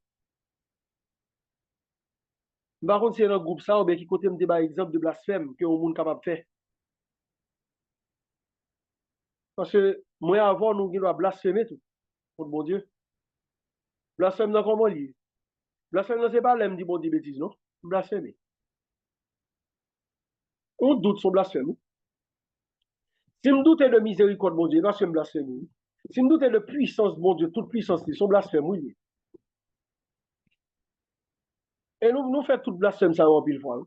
Par contre, c'est un groupe ça, ou bien qui côté me débat exemple de blasphème que le monde capable de faire. Parce que moi, avant, nous devons blasphémer tout. Pour bon Dieu. Blasphème, dans comment lire? Blasphème, non, c'est pas l'aime dit bon Dieu bêtise, non? Blasphémer. On doute son blasphème. Si me doute de miséricorde, mon Dieu, blasphème, blasphème. Si me doute de puissance, mon Dieu, toute puissance, son blasphème, oui. Et nous faisons toute blasphème, ça, en pile fois.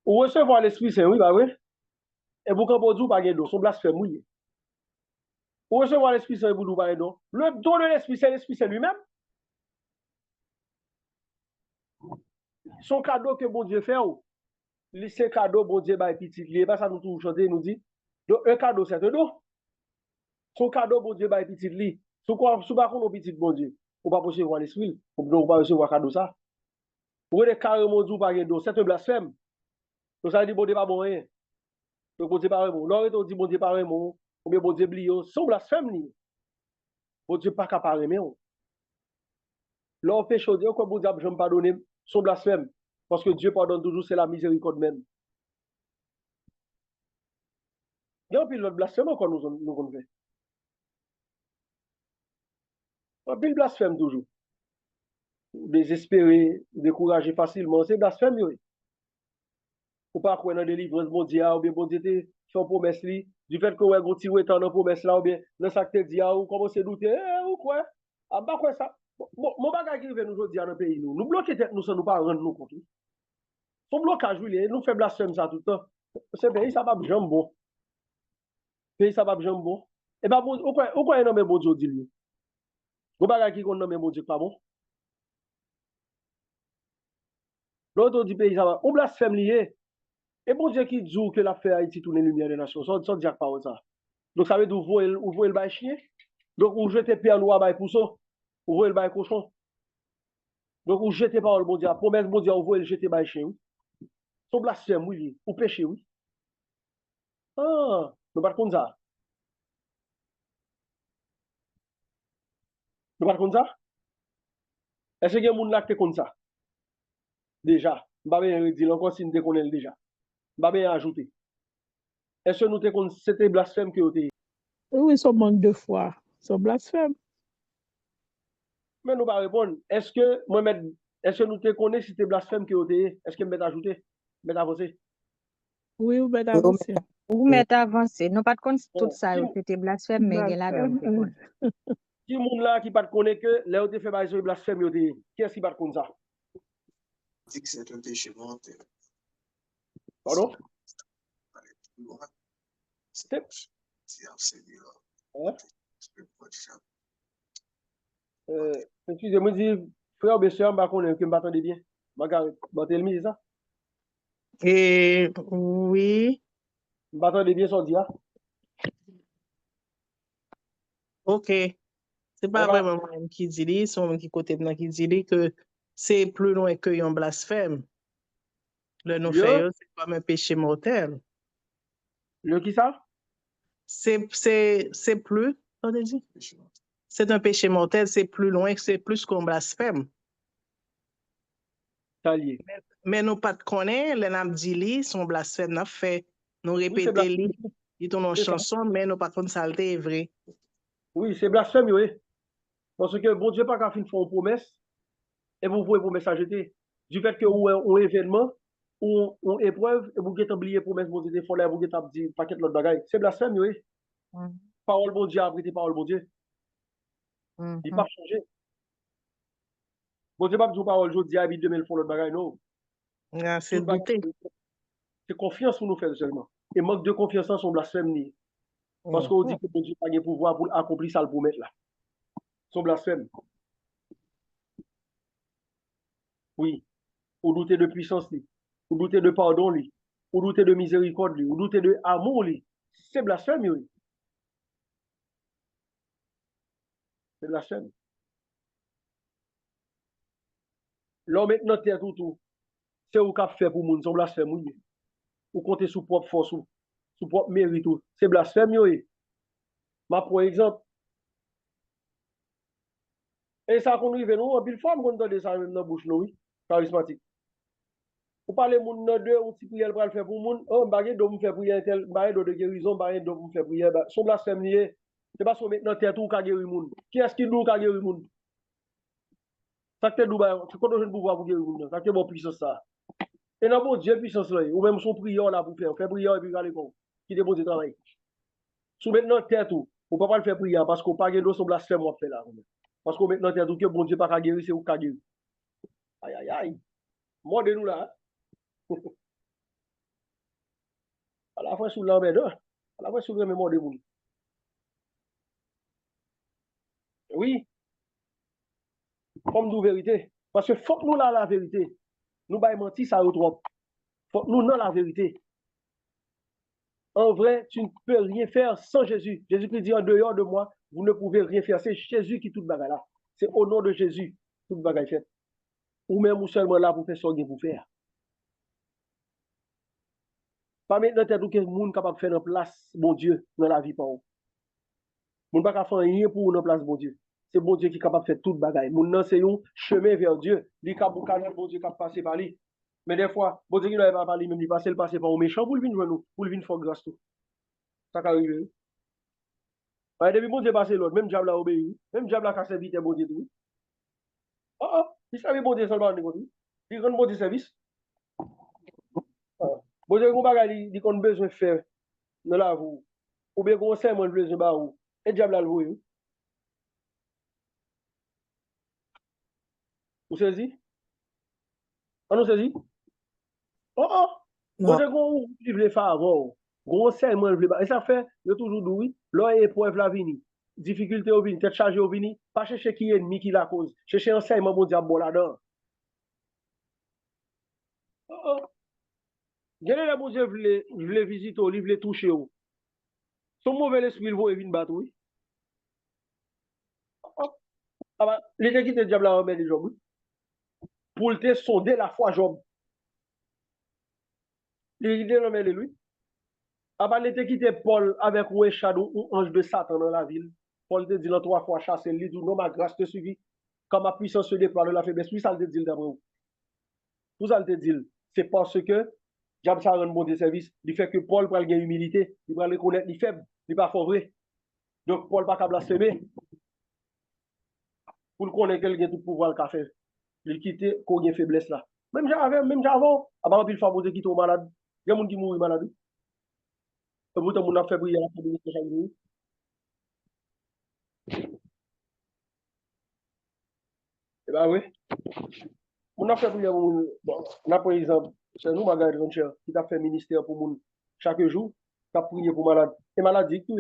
Ou recevoir l'Esprit Saint, oui, bah oui. Et vous, quand vous dites, pas de son blasphème, oui. Ou recevoir l'Esprit Saint, vous dites, pas de le don de l'Esprit Saint lui-même. Son cadeau que bon Dieu fait, c'est cadeau, bon Dieu, bah, petit, il pas ça, nous toujours chanter, nous dit. Donc, un cadeau, c'est un don. Son cadeau, bon Dieu, bah, petit, li. Sous quoi, sous pas qu'on petit, bon Dieu. Ou pas recevoir l'Esprit, ou pas recevoir cadeau, ça. Ou est carrément dit, pas de don, c'est un blasphème. Donc, ça dit, bon Dieu, pas bon rien. Donc, bon Dieu, pas bon. L'autre, on dit, bon Dieu, pas bon. Ou bien, bon Dieu, blio. Son blasphème, li. Bon Dieu, pas capable, mais on. L'on fait chose, quoi, bon Dieu, je ne pardonner, son blasphème. Parce que Dieu pardonne toujours, c'est la miséricorde même. Il y a un pile de blasphème encore nous fait. Un pile blasphème toujours. Désespéré, découragé facilement, c'est blasphème, oui. Ou pas quoi dans délivrance, bon Dieu, ou bien bon Dieu, fait une promesse, du fait que vous tirez dans la promesse là, ou bien dans ça que tu dis, ou commencez à douter, ou quoi. Ah, bah quoi ça. Mon bagage qui veut nous dire dans le pays, nous bloquer tête, nous, ça nous pas rendre nous compte. Son blocage, oui, nous fait blasphème ça tout le temps. Ce pays, ça va bien bon. Pays, ça va bien bon. Et bien, au quoi non, mais bon Dieu, dit-lui. Vous bagage qui nomme mon Dieu, pas bon. L'autre dit pays, ça va. On blasphème lié. Et bon Dieu qui dit que l'affaire Haïti tourne les lumières des nations. Ça dit pas ça. Donc ça veut dire ouvrir le bail chien. Donc vous jetez pierre noire bail pousson. Ouvrir le bail cochon. Donc vous jetez par le bon Dieu. Promesse bon Dieu, ouvrir le jeter bail chien. Son blasphème, oui. Ou péché, oui. Ah, nous pas comme ça. Nous pas comme ça. Est-ce qu'il y a des gens qui sont comme ça? Déjà. Je ne vais pas dire encore si nous connaissons déjà. Je ne vais pas ajouter. Est-ce que nous te c'était blasphème que vous avez? Oui, son manque de foi, son blasphème. Mais nous pas répondre. Est-ce que Mohamed, est-ce que nous te connaissons si c'était blasphème que vous avez? Est-ce que vous ajouter? Vous avancer? Oui, ou ben avancé. Ou mettre avancé. Nous pas de compte tout Bon, ça, c'était blasphème, mais il a donné. Qui monde là qui pas connaît que là où tu fait bail blasphème vous avez? Qui est-ce qui pas connaît ça? Dit que c'est un péché mortel. Pardon? C'est Hein? Excusez-moi, dis, frère ou sœur, je connais que je m'attendais bien. Je c'est ça? Et oui, Je m'attendais bien son dia. ok. C'est pas vraiment moi qui dit, c'est moi qui côté de qui dit que c'est plus loin que un blasphème. Le nous fait, c'est comme un péché mortel. Le qui ça? C'est plus, on a dit? C'est un péché mortel, c'est plus loin, c'est plus qu'un blasphème. Talier. Mais nous pas de connaître, les nam dit li, son blasphème n'a fait. Nous répéter li, dit ton chanson, mais nous pas contre saleté est vrai. Oui, c'est blasphème, oui. Parce que bon Dieu pas qu'à faire une promesse. Et vous pouvez pour message du fait que ou un événement ou une épreuve et vous avez oublié pour mettre vos téléphones là, vous avez dit paquet de l'autre bagaille. C'est blasphème, oui. Parole bon Dieu, après parole bon Dieu. Il n'a pas changé. Bon Dieu, pas dire parole, je dis, habite demain, le font l'autre bagaille, non. C'est douté. C'est confiance pour nous faire seulement. Et manque de confiance en son blasphème. Parce qu'on dit que bon Dieu n'a pas de pouvoir pour accomplir ça, le promettre là. Son blasphème. Oui. Ou douter de puissance, ou douter de pardon, ou douter de miséricorde, ou douter de amour. C'est blasphème, oui. C'est blasphème. Là, maintenant, t'es tout. C'est au cap fait pour moun, son blasphème, oui. Ou compter sous propre force, sous propre mérite. C'est blasphème, oui. Ma pour exemple, et ça qu'on arrive, nous, en pile fois, on entend ça même dans la bouche, oui, charismatique. Vous parlez moun nan deux, on petit prière pour le faire pour moun, oh, bagay do me faire prière tel, bagay do de guérison, bagay do me faire prière, son blasphème lié. C'est pas son maintenant tête ou ka guérir moun. Qui est-ce qui nous ka guérir moun? Ça que Dubaï, c'est quoi de pouvoir pour guérir moun? Ça que bon puissance ça. Et dans bon Dieu puissance là, ou même son prière là pour faire prière et puis aller comme qui te bon Dieu travail. Sous maintenant tête ou peut pas le faire prière parce qu'on pas guérir son blasphème on fait là. Parce qu'on maintenant tête ou que bon Dieu pas ka guérir, c'est ou ka guérir. Aïe aïe aïe. Mordez nous là. À la fois sous l'embête, à la fois sous le mémoire de moun. Oui, comme nous vérité. Parce que faut que nous là la vérité. Nous pas mentir ça ou trop. Faut que nous dans la vérité. En vrai, tu ne peux rien faire sans Jésus. Jésus-Christ dit en dehors de moi, vous ne pouvez rien faire. C'est Jésus qui tout bagaille là. C'est au nom de Jésus tout bagaille fait. Ou même ou seulement là pour faire ce que vous faire. Pas maintenant tête ou que monde capable de faire en place bon Dieu dans la vie par vous. Moun pas faire rien pour en place bon Dieu. C'est bon Dieu qui est capable de faire toute bagaille. Moun nan c'est un chemin vers Dieu. Li ka pou kanal bon Dieu qui passer par lui. Mais des fois, bon Dieu qui n'avait pas par lui même il passer par un méchant pour le venir nous, pour le venir faire grâce tout. Ça ka arrivé. Ouais, depuis bon Dieu passer l'autre, même diable a obéi. Même diable a cassé vite bon Dieu tout. Oh oh, il savait bon Dieu seulement de côté. Il rend bon Dieu service. Bon Dieu qu'on bagaille il qu'on besoin faire dans la vie. Ou bien qu'on serment besoin ba ou. Et diable a le voyer. Vous saisissez? On nous saisit? Oh oh! Bon Dieu qu'on vive les faveurs. Qu'on serment le ba. Et ça fait, il toujours dit oui, l'heure épreuve la vini. Difficulté au vini, tête chargée au vini, pas chercher qui est ennemi qui la cause. Chercher enseignement bon diable bon là-dedans. Oh oh! Quel est le bon Dieu voulait visiter, il voulait toucher. Son mauvais esprit, il veut venir battre, oui. Oh oh! Ah bah, l'été qui te diable a remis les Job, oui. Pour te sonder la foi Job. Il a remis lui. Ah bah, l'été qui te Paul avec un shadow ou ange de Satan dans la ville. Paul te dit dans 3 fois chasser, il dit non, ma grâce te suffit. Quand ma puissance se déploie de la faiblesse, oui, ça te dit d'après vous. Tout ça te dit. C'est parce que diable ça rend bon des services. Il fait que Paul prend gagner humilité, il prend reconnaître les faibles, il pas fort vrai. Donc Paul pas capable blasphémer. Pour le connaître quelqu'un tout pouvoir le faire. Il quitte qu'on a faiblesse là. Même j'avant, avant il faut qui tombe malade. Il y a des gens qui mourent malade. Et pourtant on a fait briller la faiblesse de chaque jour. Eh ben oui. On a fait briller mon bon, par exemple, c'est nous Margaret Rancher qui a fait ministère pour moun chaque jour, qui a prié pour malade. Et maladie tout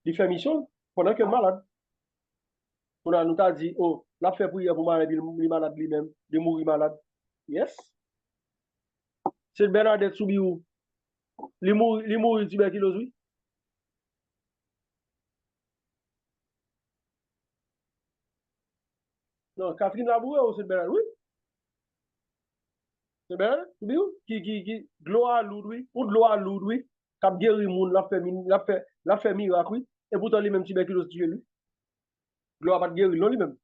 il fait mission pendant que malade. On a nous t'a dit oh, l'a fait prier pour malade, il malade lui-même, de mourir malade. Yes. C'est Bernadette Soubiou. Il mourit tuberculose, oui. Non, Catherine Laboué ou c'est Bernadette, oui. C'est Bernadette Soubiou qui gloire lourd, oui. Ou gloire lourd, oui. Cap guéri moun, la fait miracle, oui. Et pourtant, lui-même tuberculose tué lui. Gloire pas guéri, non, lui-même.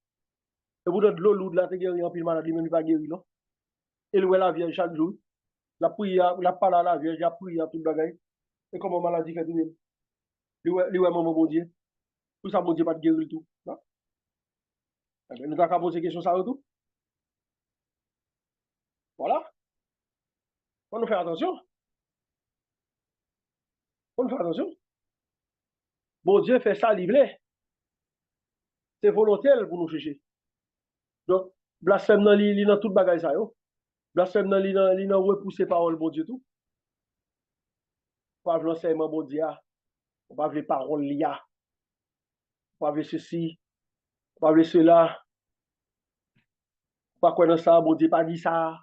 Et pourtant, de l'eau lourde, là, t'es guéri en pile malade, lui-même, il pas guéri, non. Et lui, la Vierge chaque jour. La prière, la parole à la Vierge, la prière, tout le bagage. Et comment maladie fait tout même. Lui, maman, bon Dieu. Tout ça, mon Dieu, pas de guérir tout. Non? Nous avons posé question ça tout. Voilà. On nous fait attention. On nous fait attention. Bon Dieu fait ça, il voulait. C'est volontaire pour nous chercher. Donc, blasphème dans li dans toute bagaille ça yo. Blasphème dans li dans repousser parole bon Dieu tout. Pas l'enseignement bon Dieu. Pas les paroles lia. Pas ceci, pas cela. Pas quoi dans ça, bon Dieu pas dit ça.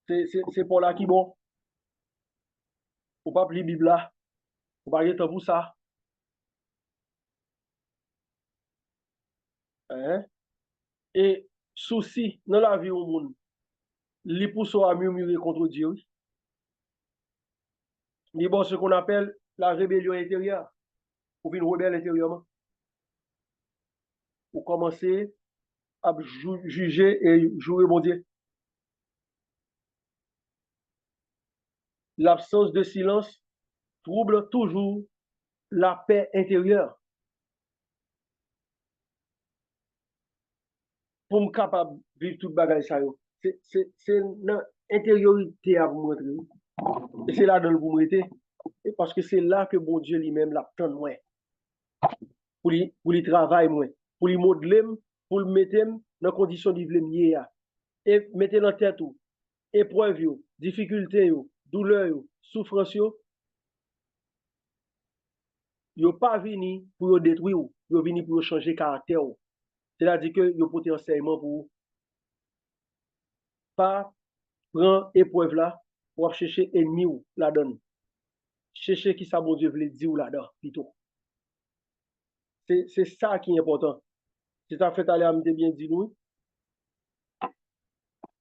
C'est pour là qui bon. Faut pas lire Bible là. Faut pas être pour ça. Hein? Et souci dans la vie au monde, les poussent à murmurer contre Dieu. Il bon ce qu'on appelle la rébellion intérieure. Ou une rebelle intérieurement. Ou commencer à juger et jouer mon Dieu. L'absence de silence trouble toujours la paix intérieure. Pour me capable de vivre toute bagaille ça, c'est une intériorité à vous montrer. Et c'est là dans le vous mettez. Et parce que c'est là que bon Dieu lui-même l'attend moins. Pour lui travailler moins. Pour lui modeler, pour le mettre dans condition de vivre. Et mettre dans tête tout. Épreuve, difficulté, douleur, souffrance, yo pas venu pour détruire, yo venu pour changer caractère. C'est-à-dire que yo porter enseignement pour pas prendre épreuve là pour chercher ennemi ou la donne. Chercher qui ça bon Dieu veut dire ou la donne plutôt. C'est ça qui est important. C'est ça fait aller à me bien dit nous.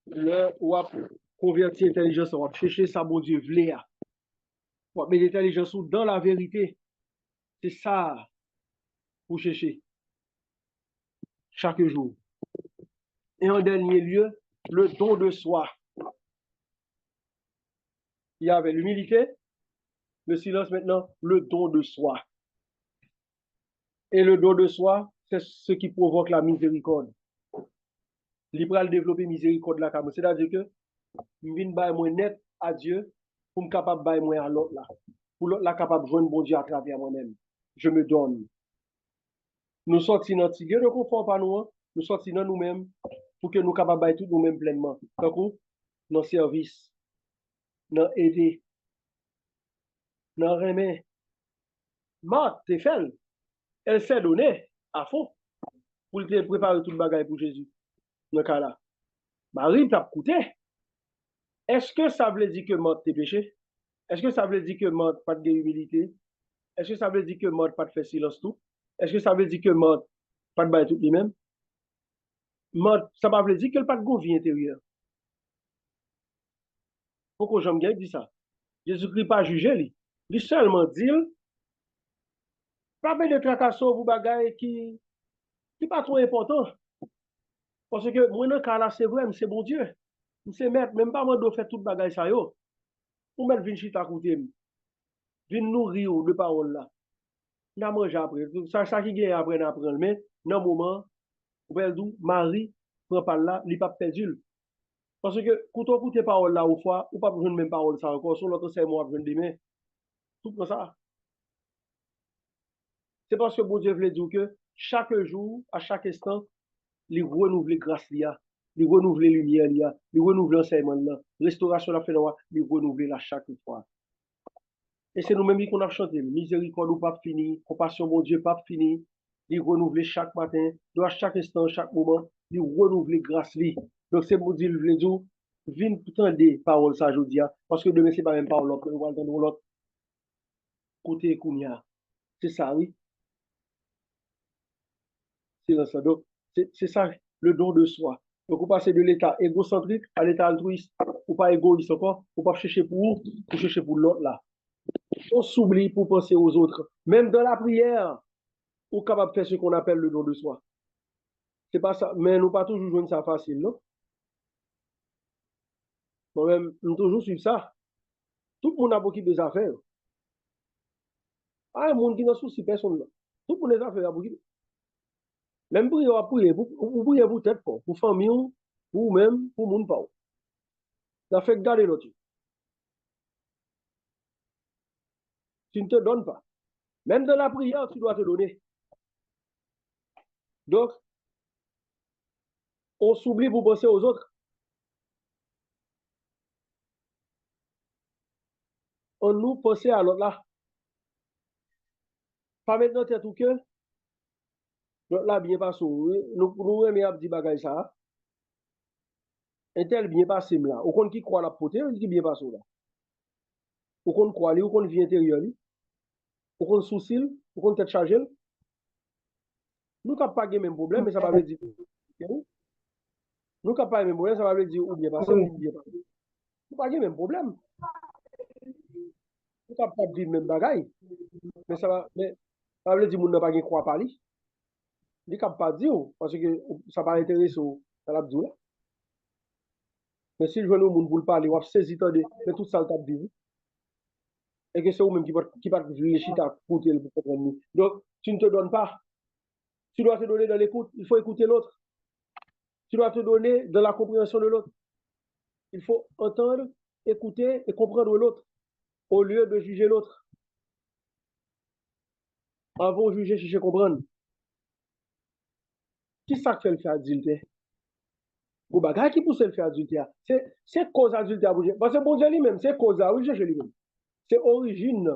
Le ou convertir intelligence, on va chercher ça bon Dieu veut. On va mettre l'intelligence dans la vérité. C'est ça pour chercher chaque jour. Et en dernier lieu, le don de soi. Il y avait l'humilité, le silence maintenant, le don de soi. Et le don de soi, c'est ce qui provoque la miséricorde. Libre à développer miséricorde là, c'est-à-dire que je viens de moins net à Dieu pour me capable de moins à l'autre là. Pour l'autre là capable de joindre bon Dieu à travers moi-même. Je me donne. Nous sortons dans tigre de confort par nous, nous sortons dans nous-mêmes pour que nous capables de tout nous-mêmes pleinement. Donc, dans service, dans aider, dans remet. Marthe, t'es fait. Elle s'est donnée à fond pour te préparer tout le bagage pour Jésus. Dans ce cas-là. Marie t'a coûté. Est-ce que ça veut dire que Marthe t'es péché? Est-ce que ça veut dire que Marthe pas de humilité? Est-ce que ça veut dire que Marthe pas de faire silence tout? Est-ce que ça veut dire que Marthe pas de bailler tout lui-même? Marthe, ça veut dire qu'elle pas de vie intérieure. Pourquoi j'aime bien dire ça? Jésus-Christ pas jugé lui. Il seulement dit pas de tracasson pour bagaille qui pas trop important. Parce que moi, dans le cas là, c'est vrai, c'est bon Dieu. C'est mettre, même pas moi, de faire toute bagaille ça yo. Pour mettre vin chita côté. Vin nourrir de parole là. N'a manger après. Ça qui gagne après, n'a prendre. Mais, dans le moment, où Marie prend par là, il pas perdu. Parce que, quand on écoute parole là, ou fois, ou pas besoin de même parole ça encore, sur l'autre, c'est moi, je demain. Tout comme ça. C'est parce que bon Dieu veut dire que chaque jour, à chaque instant, il renouvelle grâce liya, il renouvelle lumière liya, il renouvelle enseignement là, restauration la fait il renouvelle à chaque fois. Et c'est nous-mêmes qui qu'on a chanté, miséricorde ou pas fini, compassion mon Dieu pas fini, il renouvelle chaque matin, à chaque instant, chaque moment, il renouvelle grâce li. Donc c'est pour dire le dire, viens entendre paroles ça aujourd'hui, parce que demain c'est pas même parole, on va entendre l'autre côté kounia. C'est ça, oui. C'est ça. Donc, c'est ça, le don de soi. Donc, on passe de l'état égocentrique à l'état altruiste. Ou pas égoïste encore, ou pas chercher pour chercher pour l'autre là. On s'oublie pour penser aux autres. Même dans la prière, on est capable de faire ce qu'on appelle le don de soi. C'est pas ça, mais nous pas toujours jouer ça facile, non? Moi-même, nous toujours suivre ça. Tout le monde a beaucoup de affaires. Ah, le monde qui n'a souci personne là. Tout le monde a des affaires à beaucoup. Même prier, vous priez pour tête, pour famille, pour vous-même, pour moun pa ou. Ça fait garder l'autre. Tu ne te donnes pas. Même dans la prière, tu dois te donner. Donc, on s'oublie pour penser aux autres. On nous pense à l'autre là. Pas maintenant, t'es tout que, l'autre là bien passé. Nous aimons dire bagay ça. Un tel bien passé là. Ou qu'on qui croit la pote, ou qui bien passé là. Ou qu'on croit lui, ou qu'on vit intérieur lui. Ou qu'on souci, ou qu'on tête chargé. Nous n'avons pas le même problème, mais ça va veut dire. Nous n'avons pas le même problème, ça va veut dire ou bien passé ou bien passé. Nous n'avons pas le même problème. Nous n'avons pas le même bagay. Mais ça veut dire que nous n'avons pas de croix par lui. Il ne pas dire, parce que ça va intéresser dans la là. Mais si je veux nous pour le parler, on va saisir de tout ça le tap vivre. Et que c'est vous-même qui va réfléchir à écouter le comprendre. Donc, tu ne te donnes pas. Tu dois te donner dans l'écoute. Il faut écouter l'autre. Tu dois te donner dans la compréhension de l'autre. Il faut entendre, écouter et comprendre l'autre au lieu de juger l'autre. Avant de juger, chercher comprendre. Qui ça fait le faire adultère? Ou bagay qui pousse le faire adultère? C'est cause adultère. Parce que bon Dieu lui-même, c'est cause à chercher lui-même. C'est origine.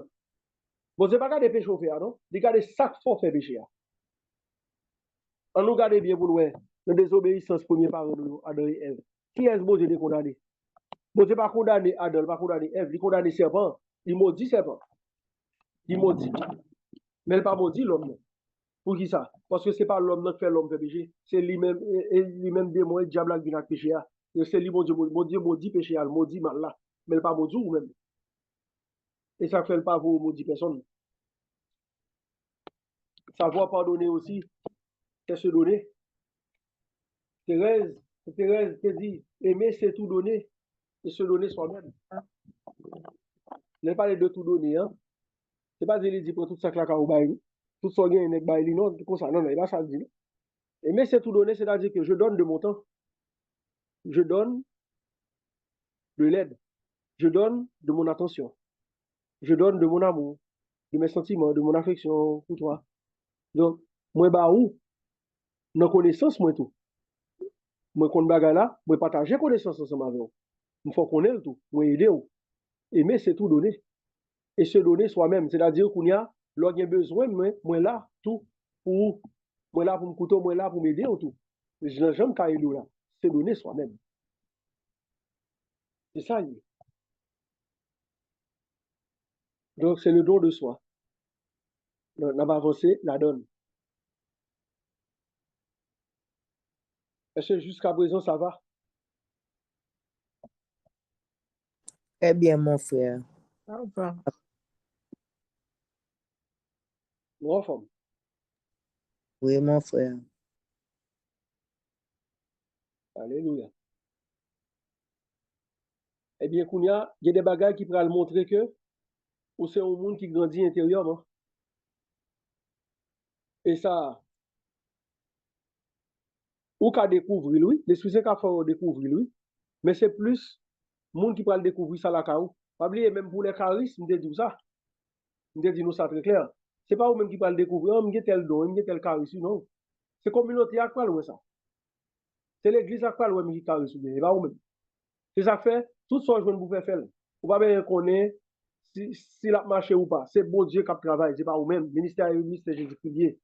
Bon, c'est pas des péchés au faire, non? Regardez ça faut faire péché. On nous garde bien pour nous, la désobéissance premier parent de Adam et Ève. Qui est-ce bon Dieu de condamner? Bon Dieu pas condamné Adam, pas condamné Ève, il condamne serpent. Il maudit serpent. Il maudit. Mais il n'a pas maudit l'homme. Pour qui ça? Parce que ce n'est pas l'homme qui fait l'homme fait péché. C'est lui-même démon et diable qui vient péché. C'est lui, mon Dieu maudit péché, il maudit mal là. Mais il n'a pas maudit ou même. Et ça ne fait pas vous maudit personne. Savoir pardonner aussi, c'est se donner. Thérèse te dit, aimer c'est tout donner et se donner soi-même. Il n'est pas de tout donner. Hein? Ce n'est pas de dire pour tout ça que la carou baille. Tout ça gagne avec baille. Non, comme ça. Non, il va ça dire. Aimer c'est tout donner, c'est-à-dire que je donne de mon temps. Je donne de l'aide. Je donne de mon attention. Je donne de mon amour, de mes sentiments, de mon affection pour toi. Donc, moi, bah où? Dans connaissance, moi tout. Moi, qu'on bagarre là, moi, partager connaissance ensemble avec vous. Il faut qu'on ait tout. Moi, aider vous. Aimer, c'est tout donner. Et se donner soi-même. C'est-à-dire qu'on y a, lorsqu'il y a besoin, moi, là, tout. Pour, moi, là, pour me couteau, moi, là, pour m'aider, tout. J'aime quand il est là. Se donner soi-même. C'est ça, lui. Donc, c'est le don de soi. On va avancer, la donne. Est-ce que jusqu'à présent, ça va? Très bien, mon frère. Ça va. Nous en forme. Oui, mon frère. Alléluia. Eh bien, Kounia, il y a des bagages qui pourraient montrer que ou c'est un monde qui grandit intérieurement. Et ça, ou qu'à découvrir lui, l'Esprit Saint qu'a fait découvrir lui, mais c'est plus monde qui pourrait découvrir ça là kaou. Pas oublier même pour les charismes, je dis ça. Je dis nous ça très clair. C'est pas vous même qui pourrait découvrir, oh, m'y tel don, m'y tel charisme, non. C'est communauté à quoi loin ça. C'est l'église à quoi loin m'y charisme, c'est pas vous même. C'est ça fait tout ça je vous faire faire. Vous pas bien connaître si la marché ou pas. C'est bon Dieu qui travaille, c'est pas vous même. Ministère Jésus-Christ.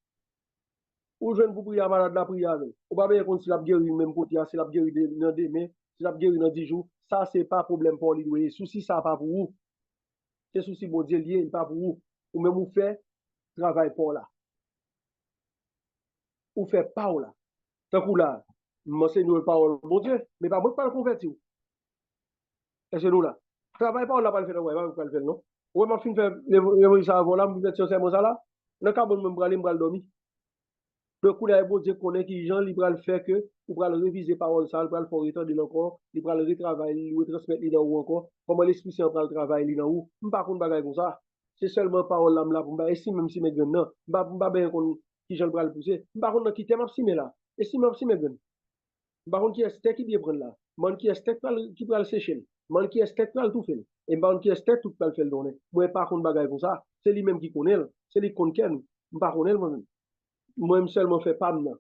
Ou jeune pour prier malade la prière. Ou pas bien qu'on si la guéri même côté, si la guéri dans demain, si la guéri dans 10 jours, ça c'est pas problème pour lui. Souci ça pas pour vous. C'est souci bon Dieu lié, pas pour vous. Ou même vous fait travail pour là. Ou fait pas là. Tant que là, m'enseigne parole bon Dieu, mais pas moi pas le convertir. Est-ce que nous là? Travail pas là pas le faire, ouais, pas le faire non. Ou m'a fin faire l'évolution avant là, me mettre sur ça là. Dans cas bon me dormir. Le coup là, bon Dieu connaît qui gens il va le faire que ou va le réviser parole ça, il va le faire étendre encore, il va le retravailler, il retransmettre dans ou encore. Comment l'esprit saint va le travailler dans ou pas contre bagaille comme ça. C'est seulement parole là pour et si même si mes non, pas bien qu'on qui j'en le pousser. Par contre, qui t'aime si là. Et si même si mais ben. Par contre, qui est steak qui bien prendre là. Man qui est steak qui peut le sécher. Man qui est steak tout fait. Et man qui est steak tout peut le faire donner. Moi par contre bagaille comme ça, c'est lui même qui connaît, c'est lui qui connaît. Par contre moi-même. Moi-même seulement fait pas maintenant.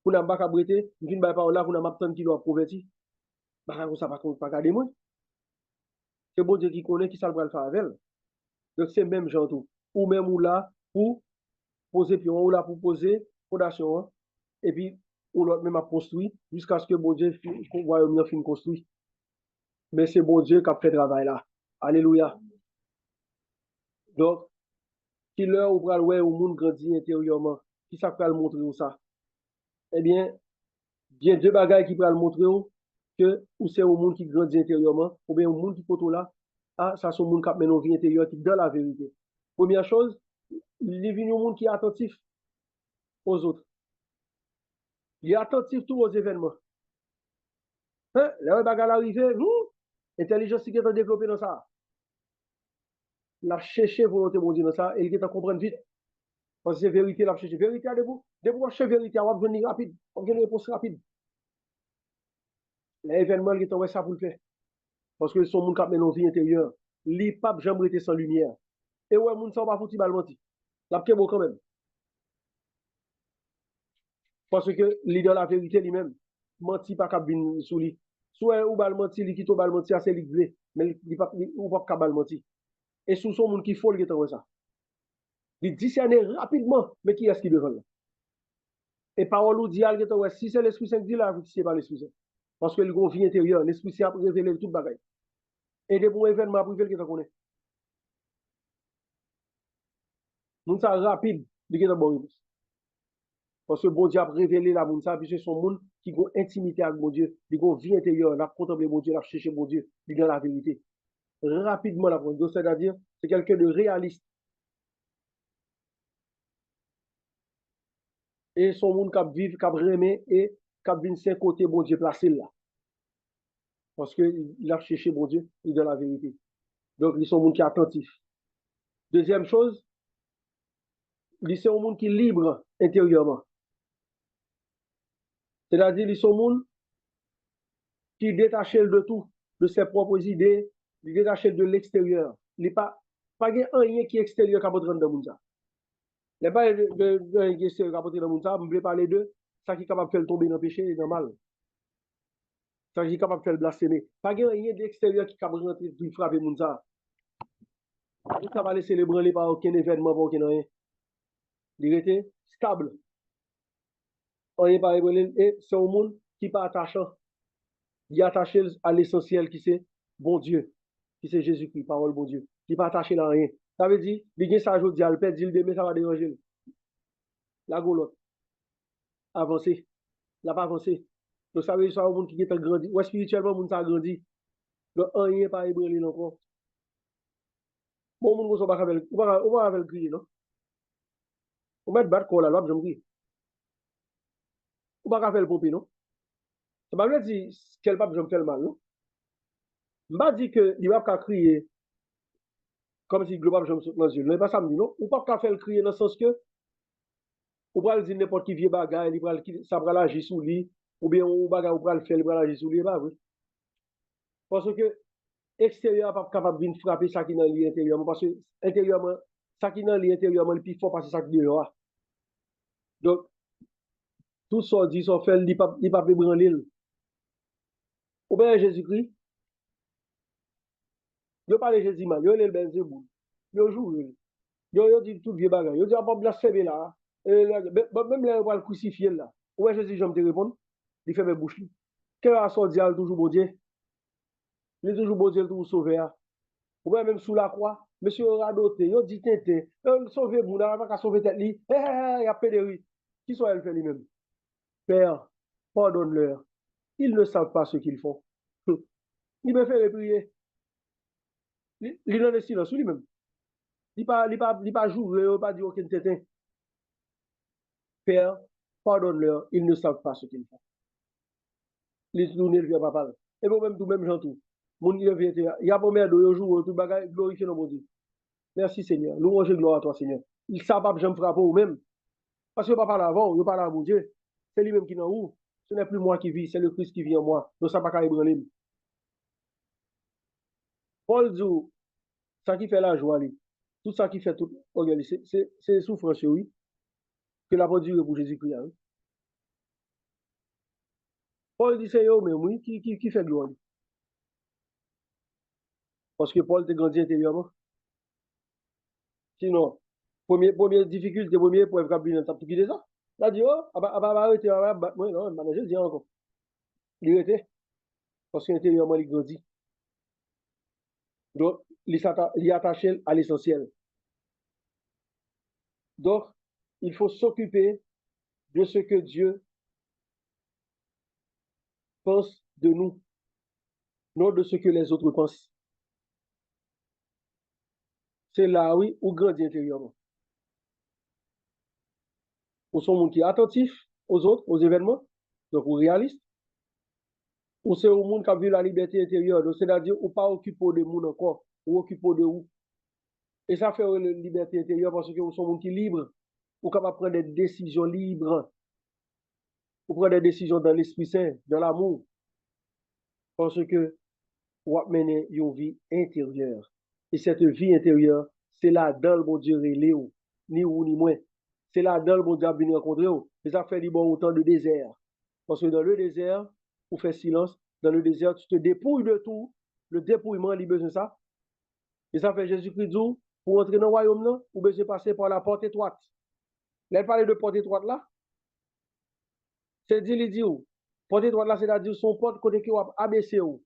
Pour n'a pas cabrité, je ne vais pas là pour n'a m'attendre qui doit convertir. Bah ça pas garder moi. C'est bon Dieu qui connaît qui ça le faire avec elle. Donc c'est même genre tout. Ou même ou là pour poser pion ou là pour poser fondation et puis ou l'autre même a construit jusqu'à ce que bon Dieu voit mieux fin construit. Mais c'est bon Dieu qui a fait le travail là. Alléluia. Donc qui l'heure où pral ouais au monde grandit intérieurement, qui ça pral montrer ou ça. Eh bien deux bagages qui pral montrer que ou c'est au monde qui grandit intérieurement ou bien au monde qui poto là, ah ça c'est au monde qui a mené une vie intérieure qui dans la vérité. Première chose, il est venu au monde qui est attentif aux autres. Il est attentif tous aux événements. Hein? Les bagages arrivent, intelligence qui est développée dans ça. La chercher volonté de Dieu dans ça et il est en comprendre vite. Parce que c'est vérité, la chercher. Vérité à debout. Dès que vous cherchez vérité, on va venir rapide. On va venir une réponse rapide. L'événement, il est en ça pour le faire. Parce que son monde qui a mené une vie intérieure. Les papes jamais été sans lumière. Et ouais, moun ça va foutre bal menti. La pied beau quand même. Parce que l'idée la vérité lui-même, menti pas cap bin sous lui. Soit ou bal menti, li kito bal menti, c'est li mais il pas ou pas cap bal menti. Et sous son monde qui faut le temps ça. Il discerne rapidement, mais qui est-ce qui devant là? Et parole ou dit si c'est l'Esprit Saint qui dit là, c'est pas l'Esprit Saint. Parce que le gros vie intérieur, l'Esprit Saint a révélé tout bagaille. Et des bons événements privé qui connaît. Nous ça rapide, il est dans bon réponse. Parce que bon Dieu a révélé la monde ça, puis c'est son monde qui a intimité avec mon Dieu, qui a vie intérieure, il a contemplé mon Dieu, il a cherché mon Dieu, il est dans la vérité. Rapidement la prendre. C'est-à-dire, c'est quelqu'un de réaliste. Et son monde qui vit, qui remet et qui vient de côté bon Dieu placé là. Parce qu'il a cherché mon Dieu, il est dans la vérité. Donc, il est un monde qui est attentif. Deuxième chose, il est un monde qui est libre intérieurement. C'est-à-dire, il est un monde qui est détaché de tout, de ses propres idées, il est détaché de l'extérieur. Il n'est pas rien qui est extérieur qui a rentrer dans le monde. Il n'y a pas rien qui est extérieur qui a rentrer dans le monde. Je vais parler de ça qui est capable de faire tomber dans le péché et dans le mal. Ça qui est capable de faire blasphémer. Pas rien d'extérieur qui est capable de rentrer pour frapper le monde. Il ne va pas laisser les branler par aucun événement, par aucun rien. Il était stable. Et c'est un monde qui n'est pas attachant. Il est attaché à l'essentiel qui c'est bon Dieu, qui c'est Jésus-Christ, parole bon Dieu. Il n'est pas attaché à rien. Ça veut dire, il y a ça aujourd'hui, il perd, il demain, ça va déranger. La gaulotte. Avancer. Il n'a pas avancé. Donc ça veut dire, c'est un monde qui est grandi. Ou spirituellement, le monde a grandi. Donc rien n'est pas ébranlé encore. Bon, monde, on va avec le crier, non? On va battre quoi là, là, je me crie. On va faire le pompier, non? Ça ne veut pas dire quel pape je me fais le mal, non? Je ne vais pas dire que il va pas crier comme si global je me saute dans les yeux. Mais pas ça me dit, non? Ou pas faire le crier dans le sens que, ou pas le dire n'importe qui vieux bagaille, ça va l'agir sous lui, ou bien ou bagaille, ou pas le faire, il va l'agir sous lui, pas vrai? Parce que extérieur n'est pas capable de frapper ça qui est dans l'intérieur, parce que intérieurement, ça qui est dans l'intérieur, il est plus fort parce que ça qui est dehors. Donc, tout ça dit, ça fait, il ne peut pas branler. Ou bien Jésus-Christ, il parle de Jésus, il est le Belzéboul, il joue, il dit tout vieux bagage, il dit, ah, pas blasphémer là, même là, on va le crucifier là. Ou bien Jésus, je me te répondre, il fait mes bouches. Quel a son diable toujours bon Dieu? Il est toujours bon Dieu, toujours sauvé. Ou bien même sous la croix, monsieur aura doté, il dit, tintin, sauver vous, il n'a pas sauver tête, il a pédéri. Qui soit elle fait lui-même? Père, pardonne-leur. Ils ne savent pas ce qu'ils font. Il me fait prier. Il en est silence lui-même. Il ne pas jouer, il ne pas dire aucun tétin. Père, pardonne-leur, ils ne savent pas ce qu'ils font. Les tourner vers papa. Et moi-même, tout même, j'en tout. Mon Dieu, il y a pas mal de jours, tout bagage, glorifier nos Dieu. Merci Seigneur. Louange et gloire à toi, Seigneur. Ils savent pas que je me frappe ou même. Parce que papa l'avant, il parle à mon Dieu. C'est lui-même qui est en vous. Ce n'est plus moi qui vis, c'est le Christ qui vit en moi. Donc ça ne va pas ébranler. Paul dit, ça qui fait la joie, tout ça qui fait tout, regardez, c'est souffrance, oui, que la bonne Dieu pour Jésus-Christ. Hein. Paul dit, c'est eux même, oui, qui fait gloire. Parce que Paul te grandi intérieurement. Sinon, première difficulté, première pour être capable de quitter ça. Là, dit, oh, arrêtez, oui, non, je dis encore. Il était, parce qu'intérieurement, il grandit. Donc, il est attaché à l'essentiel. Donc, il faut s'occuper de ce que Dieu pense de nous, non de ce que les autres pensent. C'est là, oui, où grandit intérieurement. Ou sont monde qui est attentif aux autres, aux événements, donc ou réaliste. Ou c'est au monde qui a vu la liberté intérieure, donc c'est-à-dire ou pas occupé de monde encore, ou occupé de où. Et ça fait la liberté intérieure parce que vous sont monde qui est libre, ou capable de prendre des décisions libres, ou prendre des décisions dans l'Esprit Saint, dans l'amour, parce que vous menez une vie intérieure. Et cette vie intérieure, c'est là dans le bon Dieu relé, ni ou ni moins. C'est là dans le bon Dieu à venir rencontrer. Et ça fait du bon autant de désert. Parce que dans le désert, vous faites silence. Dans le désert, tu te dépouilles de tout. Le dépouillement, il a besoin de ça. Et ça fait Jésus-Christ dit, pour entrer dans le royaume, là, vous besoin passer par la porte étroite. Là, il parle de porte étroite là. C'est dit, il dit, porte étroite là, c'est-à-dire son porte côté qui va abaisser. Ou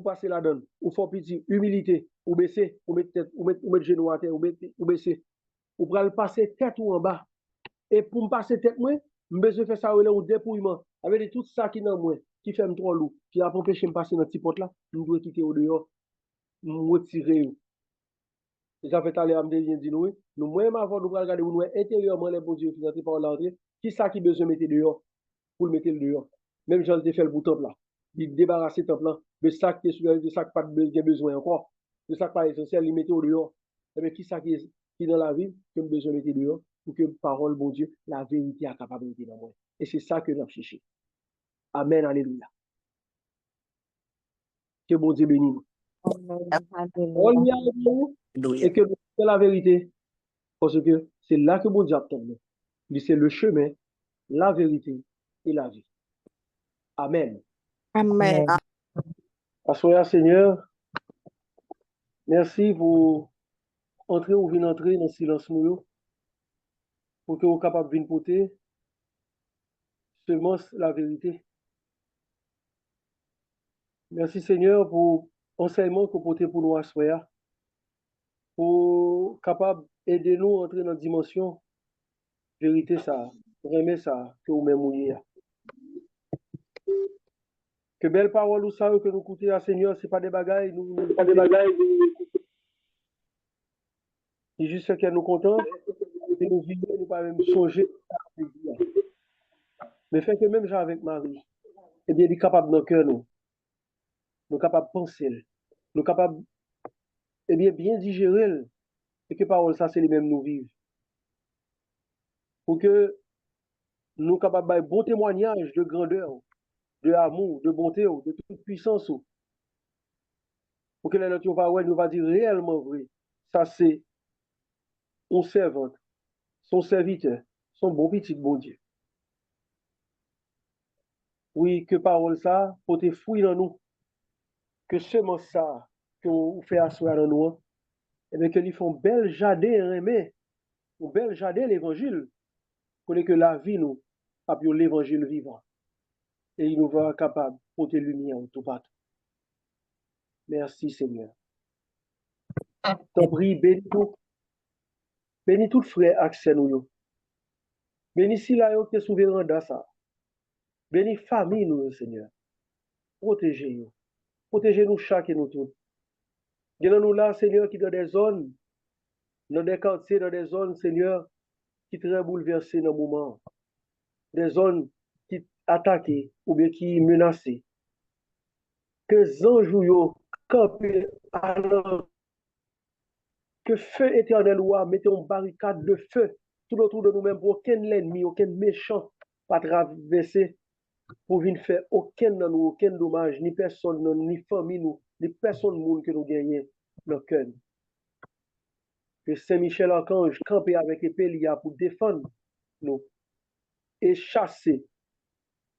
passer la donne, ou faire petit, humilité, ou baisser, ou mettre tête, ou mettre genou à terre, ou baisser. Ou pour le passer tête ou en bas. Et pour me passer tête, moi, je besoin faire ça ou dépouillement. Avec tout ça qui est dans moi, qui fait me trop lourd, qui a empêché de me passer dans cette porte là, je dois quitter au dehors, me retirer. Et ça fait aller à me dire, nous, même avant de regarder, nous, intérieurement, les bons dieux qui sont par l'entrée, qui ça qui besoin de mettre dehors, pour le mettre dehors. Même j'en ai fait le bouton là. Il débarrasser le temple là, de ça qui est de ça qui pas de besoin encore, de ça qui pas essentiel, il mettait au dehors. Et bien, qui ça qui est dans la vie, que me besoin de mettre dehors, pour que parole, bon Dieu, la vérité a capable de dans moi. Et c'est ça que j'ai cherché. Amen, alléluia. Que bon Dieu bénisse. On y a et que c'est la vérité. Parce que c'est là que bon Dieu attend. C'est le chemin, la vérité et la vie. Amen. Amen. Assoyez, Seigneur, merci pour entrer ou venir entrer dans le silence nous, pour que vous soyez capable de venir porter seulement la vérité. Merci, Seigneur, pour l'enseignement que vous portez pour nous assoyez, pour capable aider nous à entrer dans la dimension vérité, ça, remettre ça, que vous même mouillez. Que belle parole ou ça que nous écoutons, Seigneur, ce n'est pas des bagailles, pas des bagailles. C'est juste ce qui nous contente, et nous vivons, nous pas même songer. Mais fait que même j'ai avec Marie, eh bien, il est capable dans le cœur, nous capables de penser, nous capables, eh bien digérer, et que parole ça, c'est les mêmes nous vivent. Pour que nous capables de bon témoignage de grandeur, de amour, de bonté, de toute puissance. Pour que les gens nous va dire réellement vrai. Ça, c'est son servante, son serviteur, son bon petit bon Dieu. Oui, que parole ça, pour te fouiller dans nous, que seulement ça, que vous fait asseoir dans nous, et bien que nous font bel jardin remet, un bel jardin l'évangile, pour que la vie nous, a pu l'évangile vivant. Et il nous va capable de porter lumière tout partout. Merci Seigneur. T'en prie, bénis tout frère accès nous. Bénis si là, qui est souverain dans ça. Bénis famille nous, Seigneur. Protégez-nous. Protégez-nous chaque et nous tous. Nous là, Seigneur, qui dans des zones, dans des quartiers, dans des zones, Seigneur, qui très bouleversées dans le moment. Des zones qui attaquées ou bien qui menacées. Que anges campent alors que feu éternel ou mettez une barricade de feu tout autour de nous-mêmes pour aucun ennemi, aucun méchant pas traverser pour venir faire aucun dans nous, aucun dommage, ni personne, ni famille, nous, ni personne monde que nous gagnons dans le cœur. Que Saint-Michel Archange campe avec épée pour défendre nous et chasser,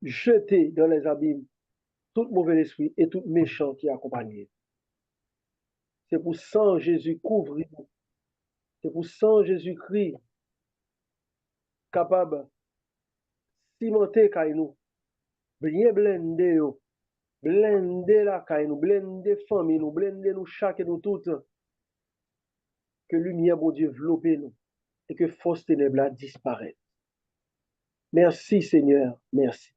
jeter dans les abîmes tout mauvais esprit et tout méchant qui accompagne. C'est pour sang Jésus couvre nous. C'est pour sang Jésus-Christ capable cimenter kay nous, bien blender yo, blender la kay nous, blender famille nous, blender nous chaque et nous toutes. Que lumière, bon Dieu, enveloppe nous et que force ténèbres disparaisse. Merci Seigneur, merci.